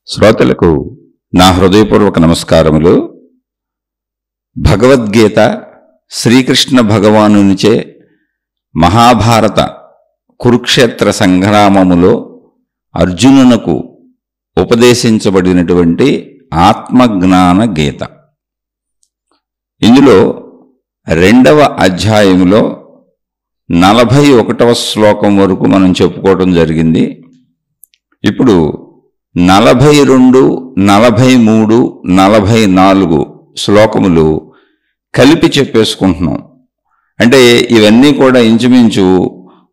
శ్రోతలకు నా హృదయపూర్వక నమస్కారములు. భగవద్గీత శ్రీకృష్ణ భగవానునిచే మహాభారత కురుక్షేత్ర సంగ్రామములో అర్జునునకు ఉపదేశించబడినటువంటి ఆత్మజ్ఞాన గీత. ఇందులో 2వ అధ్యాయములో 41వ శ్లోకం వరకు మనం చెప్పుకోవడం జరిగింది. ఇప్పుడు 42, 43, 44 శ్లోకములు కలిపి చెప్పేసుకుంటున్నాం. అంటే ఇవన్నీ కూడా ఇంచుమించు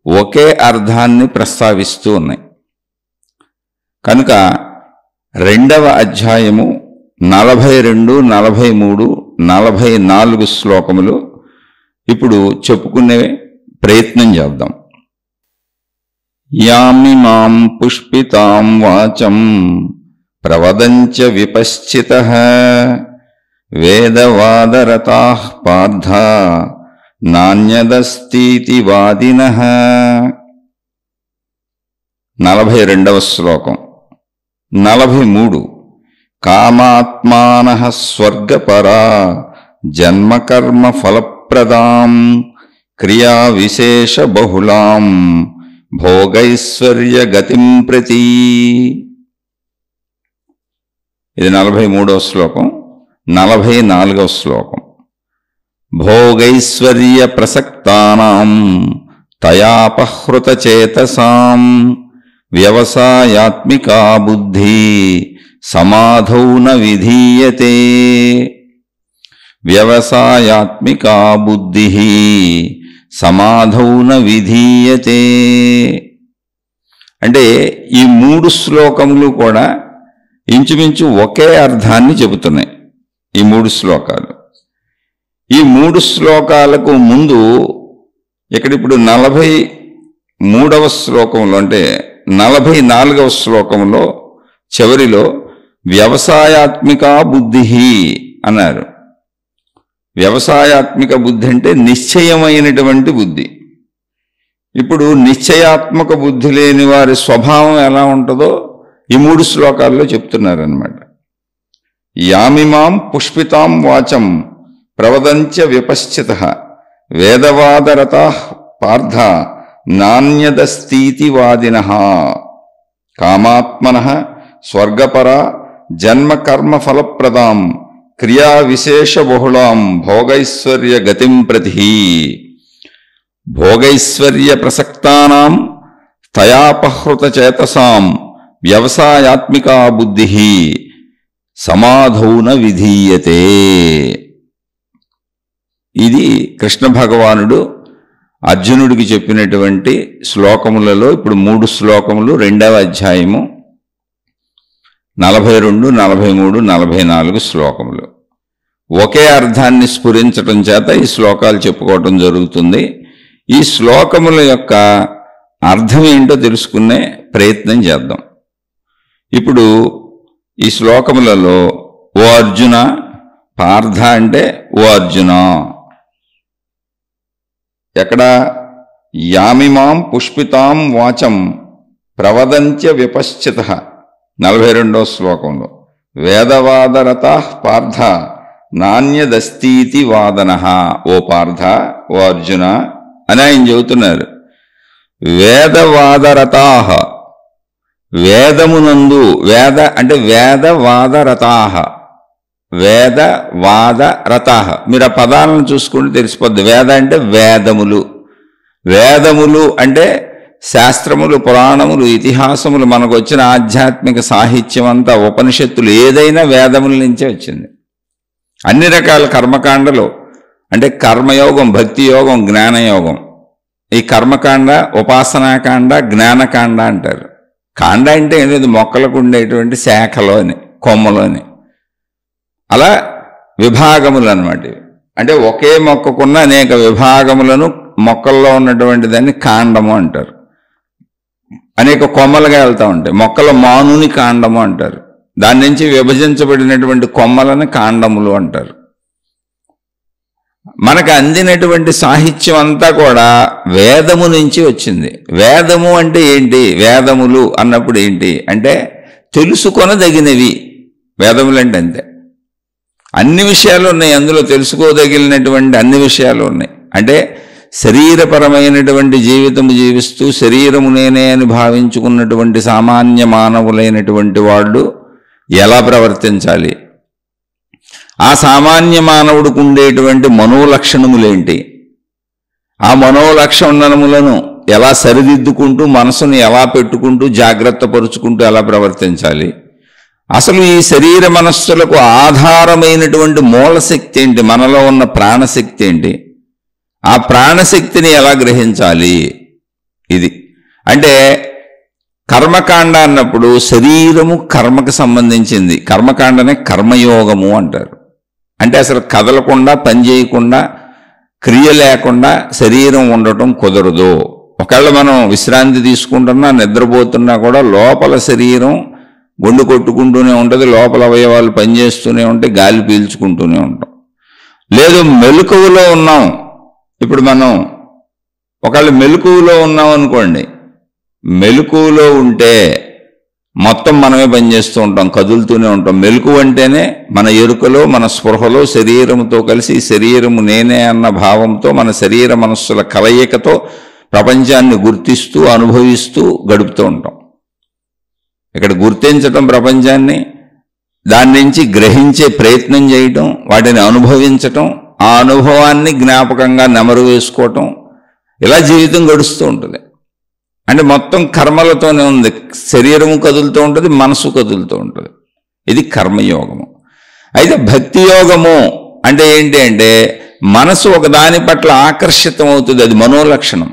ఒకే అర్థాన్ని ప్రస్తావిస్తూ ఉన్నాయి. కనుక 2వ అధ్యాయము 42, 43, 44 శ్లోకములు ఇప్పుడు చెప్పుకునే ప్రయత్నం చేద్దాం. యామిమాం పుష్పితాం వాచం ప్రవదంచ విపశ్చితః వేదవాదరతాః పార్థ నాణ్యదస్తితి వాదినః. 42వ శ్లోకం. 43 కామాత్మానః స్వర్గపరా జన్మకర్మ ఫలప్రదాం క్రియా విశేష బహుళాం భోగైశ్వర్య గతిం ప్రతి. ఇది 43వ శ్లోకం. 44వ శ్లోకం. భోగైశ్వర్య ప్రసక్తానాం తయాపహృత చేతసాం వ్యవసాయాత్మికా బుద్ధి సమాధౌ న విధీయతే. వ్యవసాయాత్మికా బుద్ధి సమాధౌ న విధీయతే. అంటే ఈ 3 శ్లోకములు కూడా ఇంచుమించు ఒకే అర్థాన్ని చెబుతున్నాయి. ఈ 3 శ్లోకాలు. ఈ 3 శ్లోకాలకు ముందు ఇక్కడిప్పుడు 43వ శ్లోకంలో అంటే 44వ శ్లోకంలో చివరిలో వ్యవసాయాత్మిక బుద్ధి అన్నారు. వ్యవసాయాత్మిక బుద్ధి అంటే నిశ్చయమైనటువంటి బుద్ధి. ఇప్పుడు నిశ్చయాత్మక బుద్ధి లేని వారి స్వభావం ఎలా ఉంటుందో ఈ 3 శ్లోకాల్లో చెప్తున్నారన్నమాట. యామిమాం పుష్పితాం వాచం ప్రవదంచ విపశ్చితః వేదవాదరతాః పార్థ నాణ్యదస్తితి వాదినః కామాత్మనః స్వర్గపరా జన్మకర్మ ఫలప్రదాం క్రియా విశేష బహుళాం భోగైశ్వర్య గతిం ప్రతి. భోగైశ్వర్య ప్రసక్తానాం తయాపహృత చేతసాం వ్యవసాయాత్మికా బుద్ధి సమాధౌ న విధీయతే. ఇది కృష్ణ భగవానుడు అర్జునుడికి చెప్పినటువంటి శ్లోకములలో ఇప్పుడు 3 శ్లోకములు 2వ అధ్యాయము 42, 43, 44 శ్లోకములు. ఒకే అర్థాన్ని స్ఫురించటం చేత ఈ శ్లోకాలు చెప్పుకోవటం జరుగుతుంది. ఈ శ్లోకముల యొక్క అర్థం ఏంటో తెలుసుకునే ప్రయత్నం చేద్దాం. ఇప్పుడు ఈ శ్లోకములలో ఓ అర్జున, పార్థ అంటే ఓ అర్జున. ఎక్కడ? యామిమాం పుష్పితాం వాచం ప్రవదంచ విపశ్చితః 42వ శ్లోకంలో వేదవాదరతాః పార్థ నాణ్యదస్తితి వాదనః. ఓ పార్థ, ఓ అర్జున అని ఆయన చెబుతున్నారు. వేదవాదరతాః వేదమునందు, వేద అంటే వేదవాదరతాః వేదవాదరతాః. మీరు ఆ పదాలను చూసుకుంటే తెలిసిపోద్ది. వేద అంటే వేదములు, వేదములు అంటే శాస్త్రములు, పురాణములు, ఇతిహాసములు, మనకు వచ్చిన ఆధ్యాత్మిక సాహిత్యం అంతా, ఉపనిషత్తులు ఏదైనా వేదముల నుంచే వచ్చింది. అన్ని రకాల కర్మకాండలు అంటే కర్మయోగం, భక్తి యోగం, జ్ఞానయోగం. ఈ కర్మకాండ, ఉపాసనాకాండ, జ్ఞానకాండ అంటారు. కాండ అంటే ఏం లేదు, మొక్కలకు ఉండేటువంటి శాఖలోని, కొమ్మలోని. అలా విభాగములు అన్నమాట. అంటే ఒకే మొక్కకున్న అనేక విభాగములను మొక్కల్లో ఉన్నటువంటి దాన్ని కాండము అంటారు. అనేక కొమ్మలుగా వెళ్తూ ఉంటాయి. మొక్కల మానుని కాండము అంటారు. దాని నుంచి విభజించబడినటువంటి కొమ్మలను కాండములు అంటారు. మనకు అందినటువంటి సాహిత్యం అంతా కూడా వేదము నుంచి వచ్చింది. వేదము అంటే ఏంటి? వేదములు అన్నప్పుడు ఏంటి అంటే తెలుసుకొనదగినవి వేదములంటే అంతే. అన్ని విషయాలు ఉన్నాయి అందులో, తెలుసుకోదగినటువంటి అన్ని విషయాలు ఉన్నాయి. అంటే శరీరపరమైనటువంటి జీవితం జీవిస్తూ శరీరము నేనే అని భావించుకున్నటువంటి సామాన్య మానవులైనటువంటి వాళ్ళు ఎలా ప్రవర్తించాలి, ఆ సామాన్య మానవుడికి ఉండేటువంటి మనోలక్షణములేంటి, ఆ మనోలక్షణములను ఎలా సరిదిద్దుకుంటూ మనసును ఎలా పెట్టుకుంటూ జాగ్రత్త పరుచుకుంటూ ఎలా ప్రవర్తించాలి, అసలు ఈ శరీర మనస్సులకు ఆధారమైనటువంటి మూలశక్తి ఏంటి, మనలో ఉన్న ప్రాణశక్తి ఏంటి, ఆ ప్రాణశక్తిని ఎలా గ్రహించాలి. ఇది అంటే కర్మకాండ అన్నప్పుడు శరీరము కర్మకు సంబంధించింది. కర్మకాండనే కర్మయోగము అంటారు. అంటే అసలు కదలకుండా పని చేయకుండా క్రియ లేకుండా శరీరం ఉండటం కుదరదు. ఒకవేళ మనం విశ్రాంతి తీసుకుంటున్నా నిద్రపోతున్నా కూడా లోపల శరీరం గుండు కొట్టుకుంటూనే ఉంటుంది, లోపల అవయవాలు పనిచేస్తూనే ఉంటాయి, గాలి పీల్చుకుంటూనే ఉంటాం. లేదు మెలకువలో ఉన్నాం, ఇప్పుడు మనం ఒకవేళ మెలకువలో ఉన్నాం అనుకోండి, మెలకువలో ఉంటే మొత్తం మనమే పనిచేస్తూ ఉంటాం, కదులుతూనే ఉంటాం. మెలకువ అంటేనే మన ఎరుకలో మన స్పృహలో శరీరంతో కలిసి శరీరము నేనే అన్న భావంతో మన శరీర మనస్సుల కలయికతో ప్రపంచాన్ని గుర్తిస్తూ అనుభవిస్తూ గడుపుతూ ఉంటాం. ఇక్కడ గుర్తించటం ప్రపంచాన్ని, దాని నుంచి గ్రహించే ప్రయత్నం చేయటం, వాటిని అనుభవించటం, ఆ అనుభవాన్ని జ్ఞాపకంగా నెమరు వేసుకోవటం, ఇలా జీవితం గడుస్తూ ఉంటుంది. అంటే మొత్తం కర్మలతోనే ఉంది. శరీరము కదులుతూ ఉంటుంది, మనసు కదులుతూ ఉంటుంది. ఇది కర్మయోగము. అయితే భక్తి యోగము అంటే ఏంటి అంటే మనసు ఒకదాని పట్ల ఆకర్షితం అవుతుంది, అది మనోలక్షణం.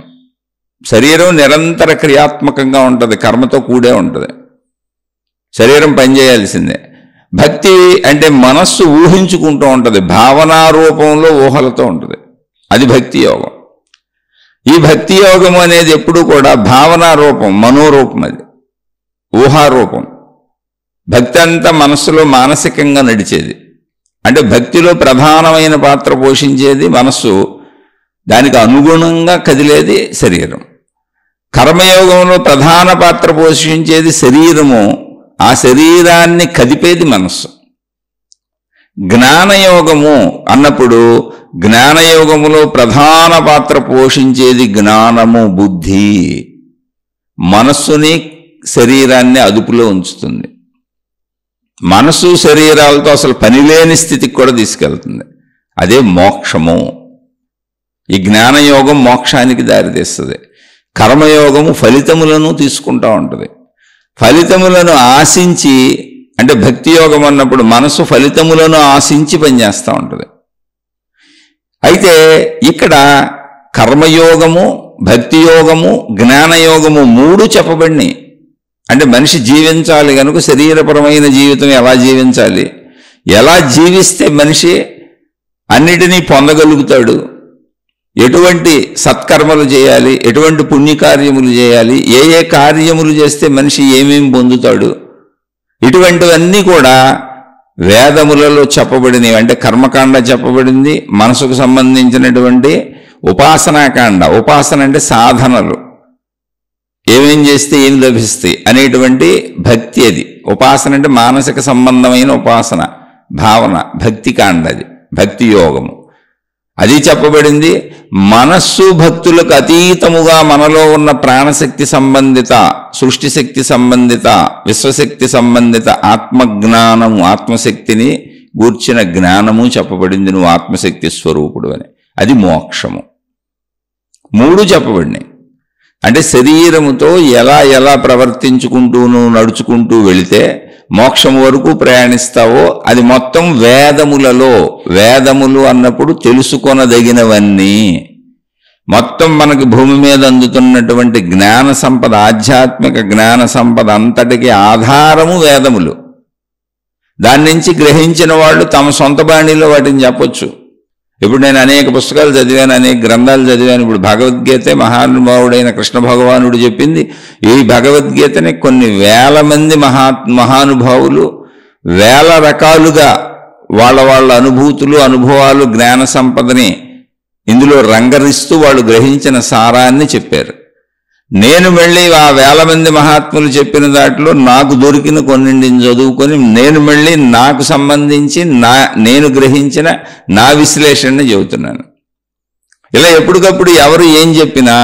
శరీరం నిరంతర క్రియాత్మకంగా ఉంటుంది, కర్మతో కూడే ఉంటుంది, శరీరం పనిచేయాల్సిందే. భక్తి అంటే మనస్సు ఊహించుకుంటూ ఉంటుంది, భావనా రూపంలో ఊహలతో ఉంటుంది, అది భక్తి యోగం. ఈ భక్తి యోగం అనేది ఎప్పుడు కూడా భావనా రూపం, మనోరూపం, అది ఊహారూపం. భక్తి అంతా మనస్సులో మానసికంగా నడిచేది. అంటే భక్తిలో ప్రధానమైన పాత్ర పోషించేది మనస్సు, దానికి అనుగుణంగా కదిలేది శరీరం. కర్మయోగంలో ప్రధాన పాత్ర పోషించేది శరీరము, ఆ శరీరాన్ని కదిపేది మనస్సు. జ్ఞానయోగము అన్నప్పుడు జ్ఞానయోగములో ప్రధాన పాత్ర పోషించేది జ్ఞానము, బుద్ధి. మనస్సుని శరీరాన్ని అదుపులో ఉంచుతుంది. మనసు శరీరాలతో అసలు పనిలేని స్థితికి కూడా తీసుకెళ్తుంది. అదే మోక్షము. ఈ జ్ఞానయోగం మోక్షానికి దారితీస్తుంది. కర్మయోగము ఫలితములను తీసుకుంటూ ఉంటుంది. ఫలితములను ఆశించి, అంటే భక్తి యోగం అన్నప్పుడు మనసు ఫలితములను ఆశించి పనిచేస్తూ ఉంటుంది. అయితే ఇక్కడ కర్మయోగము, భక్తి యోగము, జ్ఞానయోగము మూడు చెప్పబడినాయి. అంటే మనిషి జీవించాలి కనుక శరీరపరమైన జీవితం ఎలా జీవించాలి, ఎలా జీవిస్తే మనిషి అన్నిటినీ పొందగలుగుతాడు, ఎటువంటి సత్కర్మలు చేయాలి, ఎటువంటి పుణ్యకార్యములు చేయాలి, ఏ ఏ కార్యములు చేస్తే మనిషి ఏమేమి పొందుతాడు, ఇటువంటివన్నీ కూడా వేదములలో చెప్పబడినవి. అంటే కర్మకాండ చెప్పబడింది, మనసుకు సంబంధించినటువంటి ఉపాసనాకాండ. ఉపాసన అంటే సాధనలు, ఏమేం చేస్తే ఏం లభిస్తాయి అనేటువంటి భక్తి. అది ఉపాసన అంటే మానసిక సంబంధమైన ఉపాసన భావన, భక్తి కాండ, అది భక్తి యోగము. అది చెప్పబడింది. మనస్సు భక్తులకు అతీతముగా మనలో ఉన్న ప్రాణశక్తి సంబంధిత, సృష్టి శక్తి సంబంధిత, విశ్వశక్తి సంబంధిత ఆత్మజ్ఞానము, ఆత్మశక్తిని గూర్చిన జ్ఞానము చెప్పబడింది. నువ్వు ఆత్మశక్తి స్వరూపుడు అని. అది మోక్షము. మూడు చెప్పబడినాయి. అంటే శరీరముతో ఎలా ఎలా ప్రవర్తించుకుంటూ నువ్వు నడుచుకుంటూ వెళితే మోక్షం వరకు ప్రయాణిస్తావో అది మొత్తం వేదములలో. వేదములు అన్నప్పుడు తెలుసుకొనదగినవన్నీ, మొత్తం మనకి భూమి మీద అందుతున్నటువంటి జ్ఞాన సంపద, ఆధ్యాత్మిక జ్ఞాన సంపద అంతటికి ఆధారము వేదములు. దాని నుంచి గ్రహించిన వాళ్ళు తమ సొంత బాణీలో వాటిని చెప్పొచ్చు. ఇప్పుడు నేను అనేక పుస్తకాలు చదివాను, అనేక గ్రంథాలు చదివాను. ఇప్పుడు భగవద్గీత మహానుభావుడైన కృష్ణ భగవానుడు చెప్పింది. ఈ భగవద్గీతని కొన్ని వేల మంది మహానుభావులు వేల రకాలుగా వాళ్ళ అనుభూతులు, అనుభవాలు, జ్ఞాన సంపదని ఇందులో రంగరిస్తూ వాళ్ళు గ్రహించిన సారాన్ని చెప్పారు. నేను మళ్ళీ ఆ 1000 మంది మహాత్ములు చెప్పిన దాంట్లో నాకు దొరికిన కొన్నింటిని చదువుకొని నేను మళ్ళీ నాకు సంబంధించి నేను గ్రహించిన నా విశ్లేషణ చెబుతున్నాను. ఇలా ఎప్పటికప్పుడు ఎవరు ఏం చెప్పినా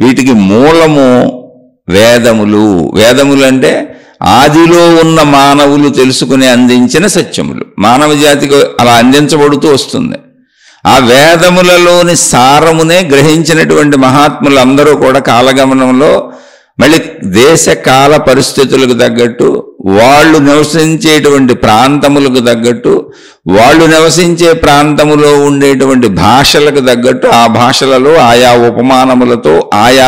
వీటికి మూలము వేదములు. వేదములు అంటే ఆదిలో ఉన్న మానవులు తెలుసుకుని అందించిన సత్యములు. మానవ జాతికి అలా అందించబడుతూ వస్తుంది. ఆ వేదములలోని సారమునే గ్రహించినటువంటి మహాత్ములు అందరూ కూడా కాలగమనంలో మళ్ళీ దేశ కాల పరిస్థితులకు తగ్గట్టు, వాళ్ళు నివసించేటువంటి ప్రాంతములకు తగ్గట్టు, వాళ్ళు నివసించే ప్రాంతములో ఉండేటువంటి భాషలకు తగ్గట్టు ఆ భాషలలో ఆయా ఉపమానములతో ఆయా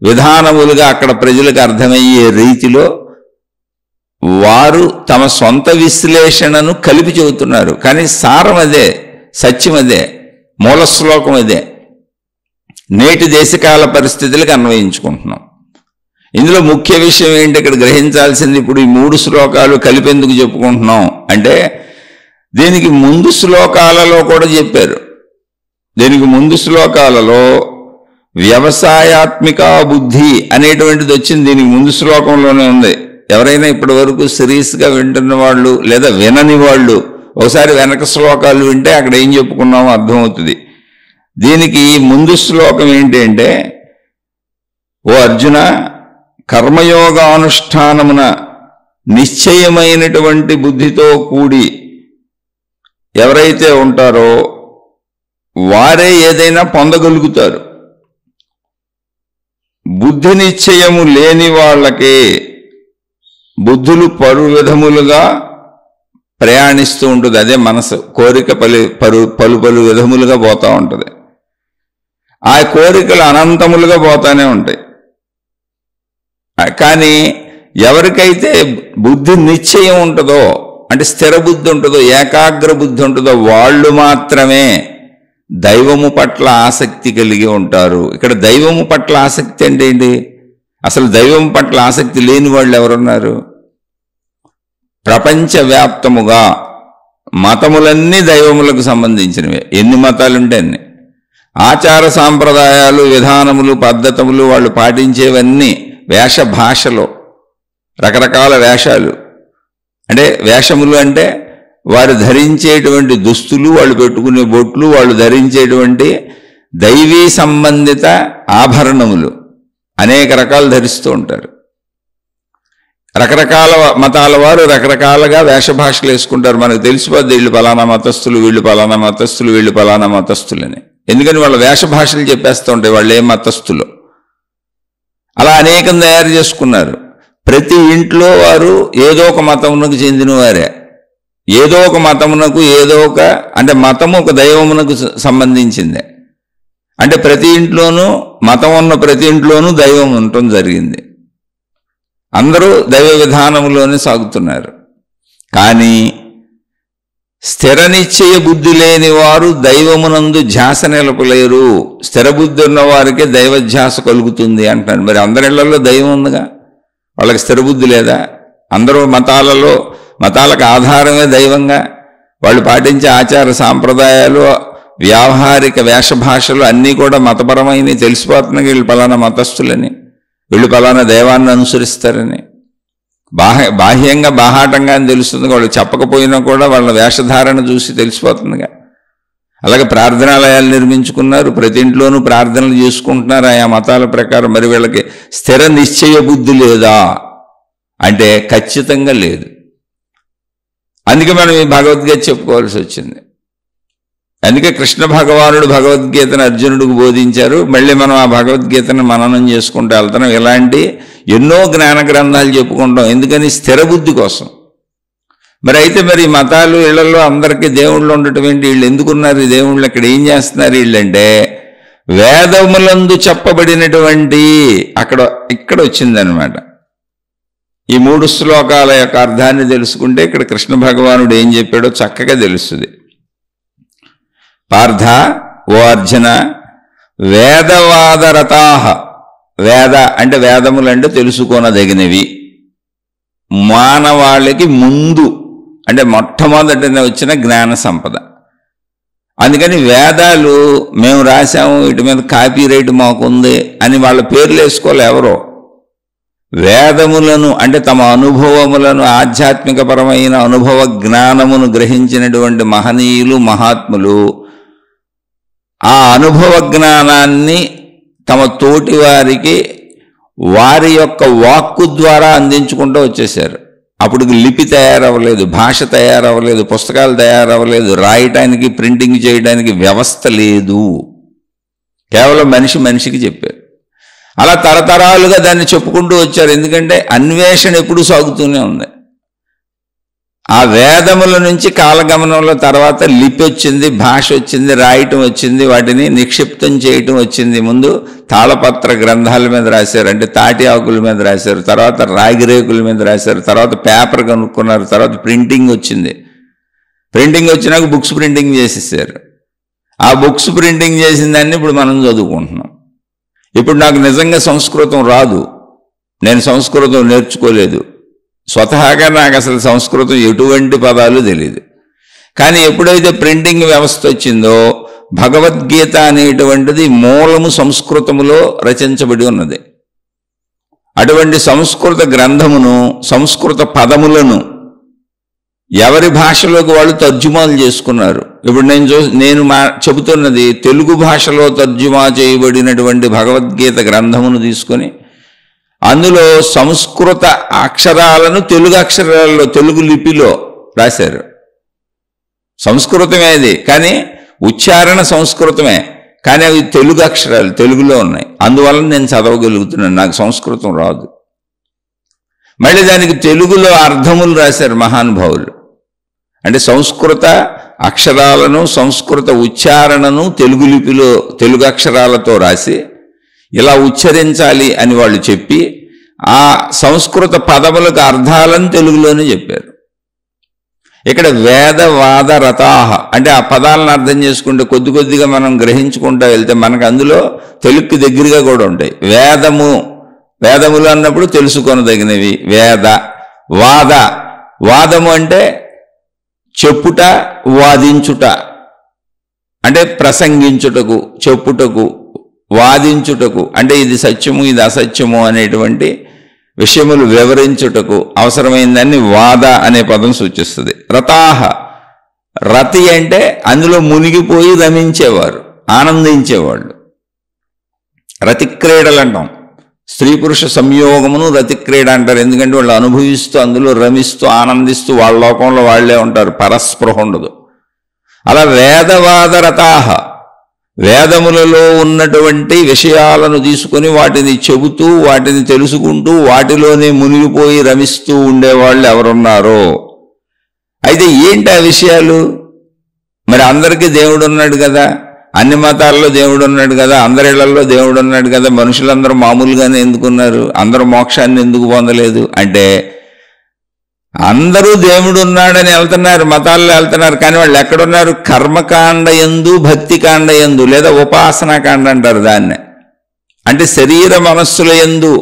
విధానములుగా అక్కడ ప్రజలకు అర్థమయ్యే రీతిలో వారు తమ సొంత విశ్లేషణను కలిపి చెబుతున్నారు. కానీ సారం అదే, సత్యం అదే, మూల శ్లోకం అదే. నేటి దేశకాల పరిస్థితులకు అన్వయించుకుంటున్నాం. ఇందులో ముఖ్య విషయం ఏంటి ఇక్కడ గ్రహించాల్సింది? ఇప్పుడు ఈ 3 శ్లోకాలు కలిపేందుకు చెప్పుకుంటున్నాం అంటే దీనికి ముందు శ్లోకాలలో కూడా చెప్పారు. దీనికి ముందు శ్లోకాలలో వ్యవసాయాత్మిక బుద్ధి అనేటువంటిది వచ్చింది. దీనికి ముందు శ్లోకంలోనే ఉంది. ఎవరైనా ఇప్పటి వరకు సిరీస్గా వింటున్న వాళ్ళు లేదా వినని వాళ్ళు ఒకసారి వెనక శ్లోకాలు వింటే అక్కడ ఏం చెప్పుకున్నామో అర్థమవుతుంది. దీనికి ముందు శ్లోకం ఏంటి అంటే, ఓ అర్జున, కర్మయోగానుష్ఠానమున నిశ్చయమైనటువంటి బుద్ధితో కూడి ఎవరైతే ఉంటారో వారే ఏదైనా పొందగలుగుతారు. బుద్ధి నిశ్చయము లేని వాళ్ళకే బుద్ధులు పలు విధములుగా ప్రయాణిస్తూ ఉంటుంది. అదే మనసు, కోరిక పలు విధములుగా పోతూ ఉంటుంది. ఆ కోరికలు అనంతములుగా పోతానే ఉంటాయి. కానీ ఎవరికైతే బుద్ధి నిశ్చయం ఉంటుందో, అంటే స్థిర బుద్ధి ఉంటుందో, ఏకాగ్ర బుద్ధి ఉంటుందో వాళ్ళు మాత్రమే దైవము పట్ల ఆసక్తి కలిగి ఉంటారు. ఇక్కడ దైవము పట్ల ఆసక్తి అంటే ఏంటి? అసలు దైవం పట్ల ఆసక్తి లేని వాళ్ళు ఎవరున్నారు? ప్రపంచవ్యాప్తముగా మతములన్నీ దైవములకు సంబంధించినవే. ఎన్ని మతాలుంటే అన్ని. ఆచార సాంప్రదాయాలు, విధానములు, పద్ధతులు వాళ్ళు పాటించేవన్నీ వేష భాషలో రకరకాల వేషాలు. అంటే వేషములు అంటే వారు ధరించేటువంటి దుస్తులు, వాళ్ళు పెట్టుకునే బొట్లు, వాళ్ళు ధరించేటువంటి దైవీ సంబంధిత ఆభరణములు అనేక రకాలు ధరిస్తూ ఉంటారు. రకరకాల మతాల వారు రకరకాలుగా వేషభాషలు వేసుకుంటారు. మనకు తెలిసిపోద్ది వీళ్ళు పలానా మతస్థులు, వీళ్ళు పలానా మతస్థులు, వీళ్ళు పలానా మతస్థులని. ఎందుకని వాళ్ళ వేషభాషలు చెప్పేస్తూ ఉంటాయి వాళ్ళు ఏ మతస్థులు. అలా అనేకం తయారు చేసుకున్నారు. ప్రతి ఇంట్లో వారు ఏదో ఒక మతమునకు చెందిన వారే. ఏదో ఒక మతమునకు అంటే మతము ఒక దైవమునకు సంబంధించిందే. అంటే ప్రతి ఇంట్లోనూ మతం ఉన్న ప్రతి ఇంట్లోనూ దైవం ఉండటం జరిగింది. అందరూ దైవ విధానంలోనే సాగుతున్నారు. కానీ స్థిర నిశ్చయ బుద్ధి లేని వారు దైవమునందు ధ్యాస నిలపలేరు. స్థిర బుద్ధి ఉన్న వారికే దైవ ధ్యాస కలుగుతుంది అంటున్నాడు. మరి అందరిళ్లలో దైవం ఉందిగా, వాళ్ళకి స్థిర బుద్ధి లేదా? అందరూ మతాలకు ఆధారమే దైవంగా. వాళ్ళు పాటించే ఆచార సాంప్రదాయాలు, వ్యావహారిక వేషభాషలు అన్నీ కూడా మతపరమైనవి. తెలిసిపోతున్నాయి వీళ్ళు పలానా మతస్థులని, వీళ్ళు పలానా దైవాన్ని అనుసరిస్తారని. బాహ్యంగా బాహాటంగా అని తెలుస్తుంది. వాళ్ళు చెప్పకపోయినా కూడా వాళ్ళ వేషధారణ చూసి తెలిసిపోతుందిగా. అలాగే ప్రార్థనాలయాలు నిర్మించుకున్నారు, ప్రతి ఇంట్లోనూ ప్రార్థనలు చేసుకుంటున్నారు ఆయా మతాల ప్రకారం. మరి వీళ్ళకి స్థిర నిశ్చయ బుద్ధి లేదా అంటే ఖచ్చితంగా లేదు. అందుకే మనం ఈ భగవద్గీత చెప్పుకోవాల్సి వచ్చింది. అందుకే కృష్ణ భగవానుడు భగవద్గీతను అర్జునుడికి బోధించారు. మళ్ళీ మనం ఆ భగవద్గీతను మననం చేసుకుంటూ వెళ్తున్నాం. ఇలాంటి ఎన్నో జ్ఞాన గ్రంథాలు చెప్పుకుంటాం. ఎందుకని? స్థిర బుద్ధి కోసం. మరి మతాలు ఇళ్లలో అందరికీ దేవుళ్ళు ఉండటం ఏంటి? వీళ్ళు ఎందుకున్నారు ఈ దేవుళ్ళు? ఇక్కడ ఏం చేస్తున్నారు వీళ్ళంటే వేదములందు చెప్పబడినటువంటి ఇక్కడ వచ్చిందనమాట. ఈ 3 శ్లోకాల యొక్క అర్థాన్ని తెలుసుకుంటే ఇక్కడ కృష్ణ భగవానుడు ఏం చెప్పాడో చక్కగా తెలుస్తుంది. పార్థ, ఓ అర్జున, వేదవాదరతాహ, వేద అంటే వేదములంటే తెలుసుకోనదగినవి, మానవాళికి ముందు అంటే మొట్టమొదటిన వచ్చిన జ్ఞాన సంపద. అందుకని వేదాలు మేము రాసాము, వీటి మీద కాపీ రైట్ మాకుంది అని వాళ్ళ పేర్లు వేసుకోవాలి ఎవరో. వేదములను అంటే తమ అనుభవములను, ఆధ్యాత్మికపరమైన అనుభవ జ్ఞానమును గ్రహించినటువంటి మహనీయులు, మహాత్ములు ఆ అనుభవ జ్ఞానాన్ని తమ తోటి వారికి వారి యొక్క వాక్కు ద్వారా అందించుకుంటూ వచ్చేసారు. అప్పుడు లిపి తయారవ్వలేదు, భాష తయారవ్వలేదు, పుస్తకాలు తయారవ్వలేదు, రాయటానికి ప్రింటింగ్ చేయడానికి వ్యవస్థ లేదు. కేవలం మనిషి మనిషికి చెప్పారు. అలా తరతరాలుగా దాన్ని చెప్పుకుంటూ వచ్చారు. ఎందుకంటే అన్వేషణ ఎప్పుడూ సాగుతూనే ఉంది. ఆ వేదముల నుంచి కాలగమనంలో తర్వాత లిపి వచ్చింది, భాష వచ్చింది, రాయటం వచ్చింది, వాటిని నిక్షిప్తం చేయటం వచ్చింది. ముందు తాళపత్ర గ్రంథాల మీద రాశారు, అంటే తాటి ఆకుల మీద రాశారు, తర్వాత రాగిరేకుల మీద రాశారు, తర్వాత పేపర్ కనుక్కున్నారు, తర్వాత ప్రింటింగ్ వచ్చింది. ప్రింటింగ్ వచ్చినాక బుక్స్ ప్రింటింగ్ చేసేసారు. ఆ బుక్స్ ప్రింటింగ్ చేసిన దాన్ని ఇప్పుడు మనం చదువుకుంటున్నాం. ఇప్పుడు నాకు నిజంగా సంస్కృతం రాదు, నేను సంస్కృతం నేర్చుకోలేదు, స్వతహాగా నాకు అసలు సంస్కృతం ఎటువంటి పదాలు తెలియదు. కానీ ఎప్పుడైతే ప్రింటింగ్ వ్యవస్థ వచ్చిందో భగవద్గీత అనేటువంటిది మూలము సంస్కృతములో రచించబడి ఉన్నది. అటువంటి సంస్కృత గ్రంథమును, సంస్కృత పదములను ఎవరి భాషలోకి వాళ్ళు తర్జుమాలు చేసుకున్నారు. ఇప్పుడు నేను చెబుతున్నది తెలుగు భాషలో తర్జుమా చేయబడినటువంటి భగవద్గీత గ్రంథమును తీసుకొని అందులో సంస్కృత అక్షరాలను తెలుగు అక్షరాలలో, తెలుగు లిపిలో రాశారు. సంస్కృతమే అది, కానీ ఉచ్చారణ సంస్కృతమే, కానీ అవి తెలుగు అక్షరాలు, తెలుగులో ఉన్నాయి. అందువల్ల నేను చదవగలుగుతున్నాను, నాకు సంస్కృతం రాదు. మళ్ళీ దానికి తెలుగులో అర్థములు రాశారు మహానుభావులు. అంటే సంస్కృత అక్షరాలను, సంస్కృత ఉచ్చారణను తెలుగు లిపిలో, తెలుగు అక్షరాలతో రాసి ఇలా ఉచ్చరించాలి అని వాళ్ళు చెప్పి ఆ సంస్కృత పదములకు అర్థాలను తెలుగులోనే చెప్పారు. ఇక్కడ వేదవాద రతాహ అంటే ఆ పదాలను అర్థం చేసుకుంటే కొద్ది కొద్దిగా మనం గ్రహించుకుంటూ వెళ్తే మనకు అందులో తెలుగుకి దగ్గరగా కూడా ఉంటాయి. వేదములు అన్నప్పుడు తెలుసుకొనదగినవి. వాదము అంటే చెప్పుట, వాదించుట, అంటే ప్రసంగించుటకు, చెప్పుటకు, వాదించుటకు, అంటే ఇది సత్యము ఇది అసత్యము అనేటువంటి విషయములు వివరించుటకు అవసరమైందాన్ని వాద అనే పదం సూచిస్తుంది. రతాహ, రతి అంటే అందులో మునిగిపోయి రమించేవారు, ఆనందించేవాళ్ళు. రతిక్రీడలు అంటాం. స్త్రీ పురుష సంయోగమును రతిక్రీడ అంటారు. ఎందుకంటే వాళ్ళు అనుభవిస్తూ, అందులో రమిస్తూ, ఆనందిస్తూ వాళ్ళ లోకంలో వాళ్లే ఉంటారు, పరస్పృహ ఉండదు. అలా వేదవాద రతాహ, వేదములలో ఉన్నటువంటి విషయాలను తీసుకొని వాటిని చెబుతూ, వాటిని తెలుసుకుంటూ, వాటిలోనే మునిగిపోయి రమిస్తూ ఉండేవాళ్ళు ఎవరున్నారో. అయితే ఏంటి ఆ విషయాలు? మరి అందరికీ దేవుడు ఉన్నాడు కదా, అన్ని మతాల్లో దేవుడు ఉన్నాడు కదా, అందరిళ్లలో దేవుడు ఉన్నాడు కదా, మనుషులందరూ మామూలుగానే ఎందుకున్నారు, అందరూ మోక్షాన్ని ఎందుకు పొందలేదు అంటే అందరూ దేవుడు ఉన్నాడని వెళ్తున్నారు, మతాల్లో వెళ్తున్నారు, కానీ వాళ్ళు ఎక్కడున్నారు? కర్మకాండ యందు, భక్తి కాండ యందు, లేదా ఉపాసనా కాండ అంటారు దాన్ని. అంటే శరీర మనస్సుల యందు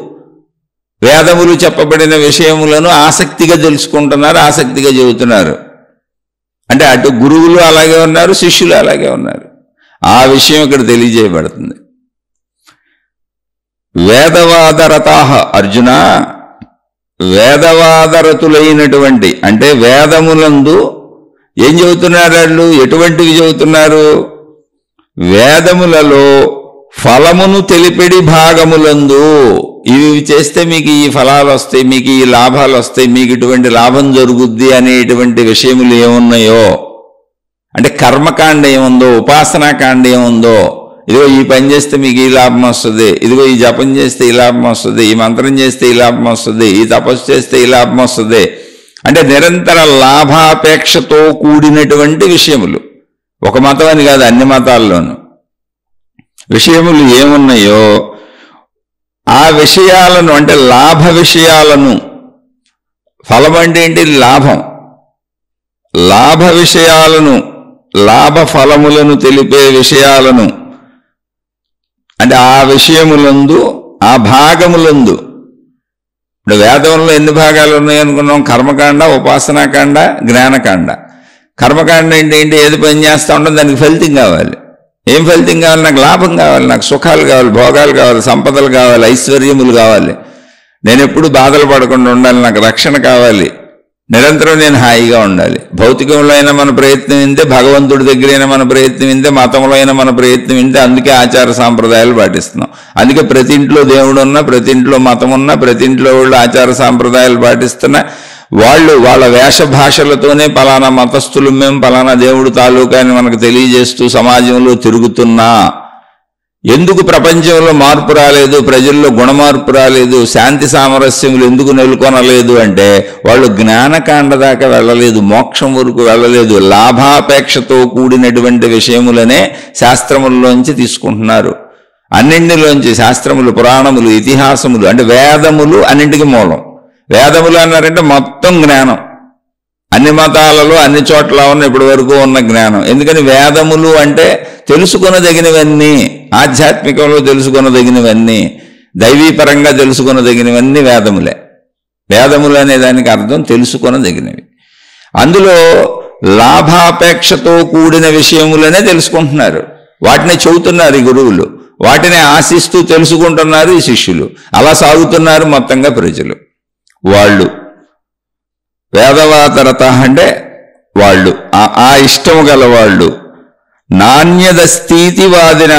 వేదములు చెప్పబడిన విషయములను ఆసక్తిగా తెలుసుకుంటున్నారు, ఆసక్తిగా చెబుతున్నారు. అంటే అటు గురువులు అలాగే ఉన్నారు, శిష్యులు అలాగే ఉన్నారు. ఆ విషయం ఇక్కడ తెలియజేయబడుతుంది. వేదవాదరతాహ అర్జున, వేదవాదరతులైనటువంటి అంటే వేదములందు ఏం చెబుతున్నారు వాళ్ళు? ఎటువంటివి చెబుతున్నారు? వేదములలో ఫలమును తెలిపిడి భాగములందు, ఇవి చేస్తే మీకు ఈ ఫలాలు వస్తాయి, మీకు ఈ లాభాలు వస్తాయి, మీకు ఇటువంటి లాభం జరుగుద్ది అనేటువంటి విషయములు ఏమున్నాయో, అంటే కర్మకాండ ఏముందో, ఉపాసనాకాండ ఏముందో, ఇదిగో ఈ పని చేస్తే మీకు ఈ లాభం వస్తుంది, ఇదిగో ఈ జపం చేస్తే ఈ లాభం వస్తుంది, ఈ మంత్రం చేస్తే ఈ లాభం వస్తుంది, ఈ తపస్సు చేస్తే ఈ లాభం వస్తుంది, అంటే నిరంతర లాభాపేక్షతో కూడినటువంటి విషయములు. ఒక మతం అని కాదు, అన్ని మతాల్లోనూ విషయములు ఏమున్నాయో ఆ విషయాలను, అంటే లాభ విషయాలను, ఫలం అంటే ఏంటి? లాభం. లాభ విషయాలను, లాభ ఫలములను తెలిపే విషయాలను, అంటే ఆ విషయములందు, ఆ భాగములందు. ఇప్పుడు వేదంలో ఎన్ని భాగాలు ఉన్నాయనుకున్నాం? కర్మకాండ, ఉపాసనాకాండ, జ్ఞానకాండ. కర్మకాండ ఏంటి ఏది పని చేస్తూ ఉంటాం దానికి ఫలితం కావాలి. ఏం ఫలితం కావాలి? నాకు లాభం కావాలి, నాకు సుఖాలు కావాలి, భోగాలు కావాలి, సంపదలు కావాలి, ఐశ్వర్యములు కావాలి, నేను ఎప్పుడు బాధలు పడకుండా ఉండాలి, నాకు రక్షణ కావాలి, నిరంతరం నేను హాయిగా ఉండాలి. భౌతికంలో అయినా మన ప్రయత్నం ఇంతే, భగవంతుడి దగ్గరైనా మన ప్రయత్నం ఇంతే, మతంలో అయినా మన ప్రయత్నం ఇంతే. అందుకే ఆచార సాంప్రదాయాలు పాటిస్తున్నాం. అందుకే ప్రతి ఇంట్లో దేవుడు ఉన్నా, ప్రతి ఇంట్లో మతం ఉన్నా, ప్రతి ఇంట్లో వాళ్ళు ఆచార సాంప్రదాయాలు పాటిస్తున్నా, వాళ్ళు వాళ్ళ వేష భాషలతోనే పలానా మతస్థులు మేము, పలానా దేవుడు తాలూకా అని మనకు తెలియజేస్తూ సమాజంలో తిరుగుతున్నా ఎందుకు ప్రపంచంలో మార్పు రాలేదు, ప్రజల్లో గుణమార్పు రాలేదు, శాంతి సామరస్యములు ఎందుకు నెలకొనలేదు అంటే వాళ్ళు జ్ఞానకాండ దాకా వెళ్ళలేదు, మోక్షం వరకు వెళ్ళలేదు. లాభాపేక్షతో కూడినటువంటి విషయములనే శాస్త్రముల్లోంచి తీసుకుంటున్నారు. అన్నింటిలోంచి శాస్త్రములు, పురాణములు, ఇతిహాసములు అంటే వేదములు అన్నింటికి మూలం. వేదములు అన్నారంటే మొత్తం జ్ఞానం, అన్ని మతాలలో అన్ని చోట్ల ఉన్న ఇప్పటి వరకు ఉన్న జ్ఞానం. ఎందుకని వేదములు అంటే తెలుసుకొనదగినవన్నీ, ఆధ్యాత్మికంలో తెలుసుకొనదగినవన్నీ, దైవీపరంగా తెలుసుకొనదగినవన్నీ వేదములే. వేదములు అనే దానికి అర్థం తెలుసుకొనదగినవి. అందులో లాభాపేక్షతో కూడిన విషయములనే తెలుసుకుంటున్నారు, వాటిని చెబుతున్నారు ఈ గురువులు, వాటిని ఆశిస్తూ తెలుసుకుంటున్నారు ఈ శిష్యులు. అలా సాగుతున్నారు మొత్తంగా ప్రజలు. వాళ్ళు వేదవాతరత అంటే వాళ్ళు ఆ ఇష్టము గల వాళ్ళు. నాణ్యదస్థితివాదిన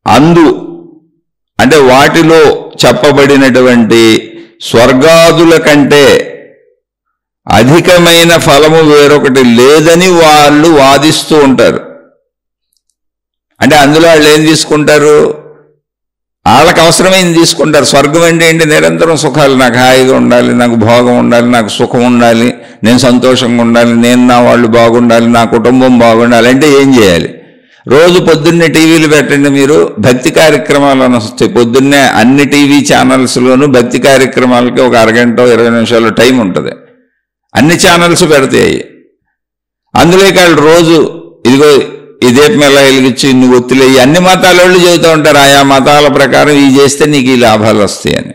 అందు అంటే వాటిలో చెప్పబడినటువంటి స్వర్గాదుల కంటే అధికమైన ఫలము వేరొకటి లేదని వాళ్ళు వాదిస్తూ ఉంటారు. అంటే అందులో వాళ్ళు ఏం తీసుకుంటారు? వాళ్ళకి అవసరమైంది తీసుకుంటారు. స్వర్గం అంటే ఏంటి? నిరంతరం సుఖాలు, నాకు హాయిగా ఉండాలి, నాకు భోగం ఉండాలి, నాకు సుఖం ఉండాలి, నేను సంతోషంగా ఉండాలి, నేను నా వాళ్ళు బాగుండాలి, నా కుటుంబం బాగుండాలి. అంటే ఏం చేయాలి? రోజు పొద్దున్నే టీవీలు పెట్టండి, మీరు భక్తి కార్యక్రమాలు అని వస్తాయి. పొద్దున్నే అన్ని టీవీ ఛానల్స్లోనూ భక్తి కార్యక్రమాలకి ఒక అరగంట 20 నిమిషాలు టైం ఉంటుంది. అన్ని ఛానల్స్ పెడతాయి. అందులోకి వాళ్ళు రోజు ఇదిగో ఈ దీపం ఎలా వెలిగించి ఇన్ని ఒత్తులు, అన్ని మతాల వాళ్ళు చెబుతూ ఉంటారు ఆయా మతాల ప్రకారం ఇవి చేస్తే నీకు ఈ లాభాలు వస్తాయని.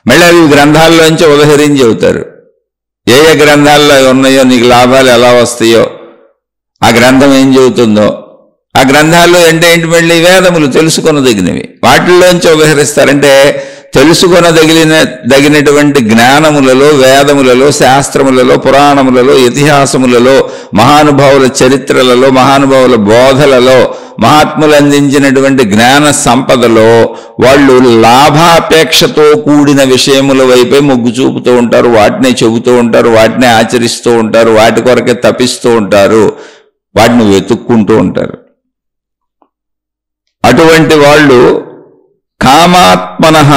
మళ్ళీ అవి గ్రంథాల్లోంచి ఉదహరించి చెబుతారు. ఏ ఏ గ్రంథాల్లో ఉన్నాయో, నీకు లాభాలు ఎలా వస్తాయో, ఆ గ్రంథం ఏం చెబుతుందో. ఆ గ్రంథాల్లో అంటే ఏంటి? మళ్ళీ వేదములు తెలుసుకొనదగినవి, వాటిల్లోంచి ఉదహరిస్తారంటే తెలుసుకొనదగినటువంటి జ్ఞానములలో, వేదములలో, శాస్త్రములలో, పురాణములలో, ఇతిహాసములలో, మహానుభావుల చరిత్రలలో, మహానుభావుల బోధలలో, మహాత్ములు అందించినటువంటి జ్ఞాన సంపదలో వాళ్ళు లాభాపేక్షతో కూడిన విషయముల వైపే మొగ్గు చూపుతూ ఉంటారు, వాటినే చెబుతూ ఉంటారు, వాటినే ఆచరిస్తూ ఉంటారు, వాటి కొరకే తపిస్తూ ఉంటారు, వాటిని వెతుక్కుంటూ ఉంటారు. అటువంటి వాళ్ళు కామాత్మనః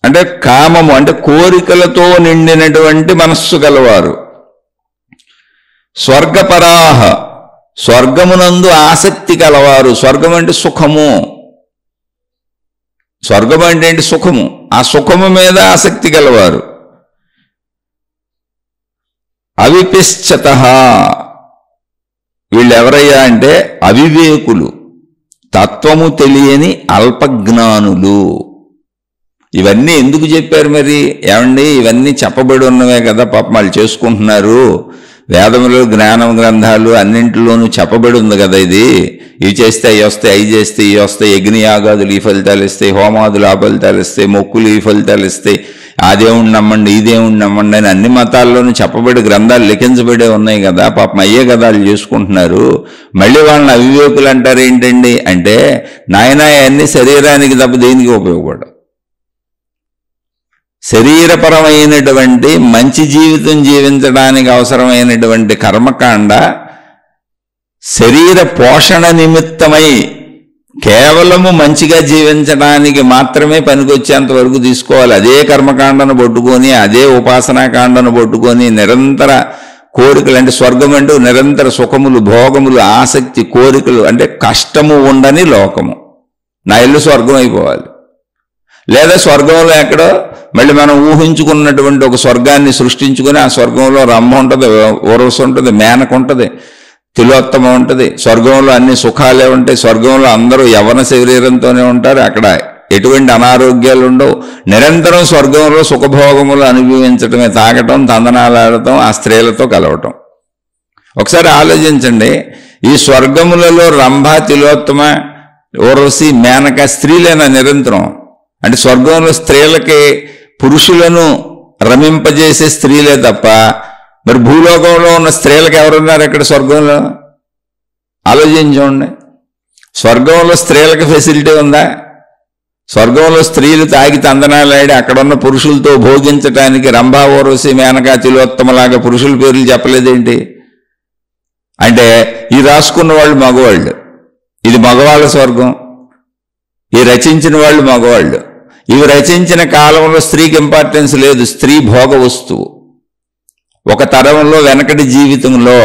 అంటే కామము అంటే కోరికలతో నిండినటువంటి మనస్సు గలవారు. స్వర్గపరాహ స్వర్గమునందు ఆసక్తి కలవారు. స్వర్గం అంటే సుఖము, స్వర్గం అంటే ఏంటి? సుఖము. ఆ సుఖము మీద ఆసక్తి గలవారు. అవిపిశ్చతః వీళ్ళు ఎవరయ్యా అంటే అవివేకులు, తత్వము తెలియని అల్పజ్ఞానులు. ఇవన్నీ ఎందుకు చెప్పారు మరి? ఏమండి, ఇవన్నీ చెప్పబడి ఉన్నవే కదా, పాపం వాళ్ళు చేసుకుంటున్నారు. వేదములు, జ్ఞానం గ్రంథాలు అన్నింటిలోనూ చెప్పబడి ఉంది కదా, ఇవి చేస్తే అవి వస్తాయి, అవి చేస్తే ఇవి వస్తాయి, యజ్ఞయాగాదులు ఈ ఫలితాలు ఇస్తాయి, హోమాదులు ఆ ఫలితాలు ఇస్తాయి, మొక్కులు ఈ ఫలితాలు ఇస్తాయి, ఆ దేవుణ్ణి నమ్మండి, ఈ దేవుణ్ణి నమ్మండి అని అన్ని మతాల్లోనూ చెప్పబడి గ్రంథాలు లిఖించబడే ఉన్నాయి కదా, పాపం అయ్యే కదా వాళ్ళు చేసుకుంటున్నారు. మళ్ళీ వాళ్ళని అవివేకులు అంటారు ఏంటండి అంటే, నాయనా అన్ని శరీరానికి తప్ప దేనికి ఉపయోగపడవు. శరీరపరమైనటువంటి మంచి జీవితం జీవించడానికి అవసరమైనటువంటి కర్మకాండ శరీర పోషణ నిమిత్తమై కేవలము మంచిగా జీవించడానికి మాత్రమే పనికొచ్చేంత వరకు తీసుకోవాలి. అదే కర్మకాండను పట్టుకొని, అదే ఉపాసనాకాండను పట్టుకొని నిరంతర కోరికలు అంటే స్వర్గం అంటూ నిరంతర సుఖములు, భోగములు, ఆసక్తి, కోరికలు అంటే కష్టము ఉండని లోకము. నా ఇల్లు స్వర్గం అయిపోవాలి. లేదా స్వర్గంలో ఎక్కడో మళ్ళీ మనం ఊహించుకున్నటువంటి ఒక స్వర్గాన్ని సృష్టించుకొని ఆ స్వర్గంలో రంభ ఉంటుంది, ఊరవశ ఉంటుంది, మేనక ఉంటుంది, తిలోత్తమ ఉంటుంది. స్వర్గంలో అన్ని సుఖాలే ఉంటాయి. స్వర్గంలో అందరూ యవ్వన శరీరంతోనే ఉంటారు. అక్కడ ఎటువంటి అనారోగ్యాలు ఉండవు. నిరంతరం స్వర్గంలో సుఖభోగములు అనుభవించటమే, తాగటం, తందనాలాడటం, ఆ స్త్రీలతో కలవటం. ఒకసారి ఆలోచించండి, ఈ స్వర్గములలో రంభ, తిలోత్తమ, ఊర్వశి, మేనక స్త్రీలేనా నిరంతరం? అంటే స్వర్గంలో స్త్రీలకి పురుషులను రమింపజేసే స్త్రీలే తప్ప మరి భూలోకంలో ఉన్న స్త్రీలకు ఎవరున్నారు ఇక్కడ స్వర్గంలో? ఆలోచించండి. స్వర్గంలో స్త్రీలకు ఫెసిలిటీ ఉందా? స్వర్గంలో స్త్రీలు తాగి తందనాలాడి అక్కడున్న పురుషులతో భోగించటానికి రంభా, ఊర్వశి, మేనక, తిలోత్తమలాగా పురుషుల పేర్లు చెప్పలేదేంటి? అంటే ఈ రాసుకున్న వాళ్ళు మగవాళ్ళు, ఇది మగవాళ్ళ స్వర్గం. ఈ రచించిన వాళ్ళు మగవాళ్ళు. ఇవి రచించిన కాలంలో స్త్రీకి ఇంపార్టెన్స్ లేదు, స్త్రీ భోగ వస్తువు. ఒక తరంలో వెనకటి జీవితంలో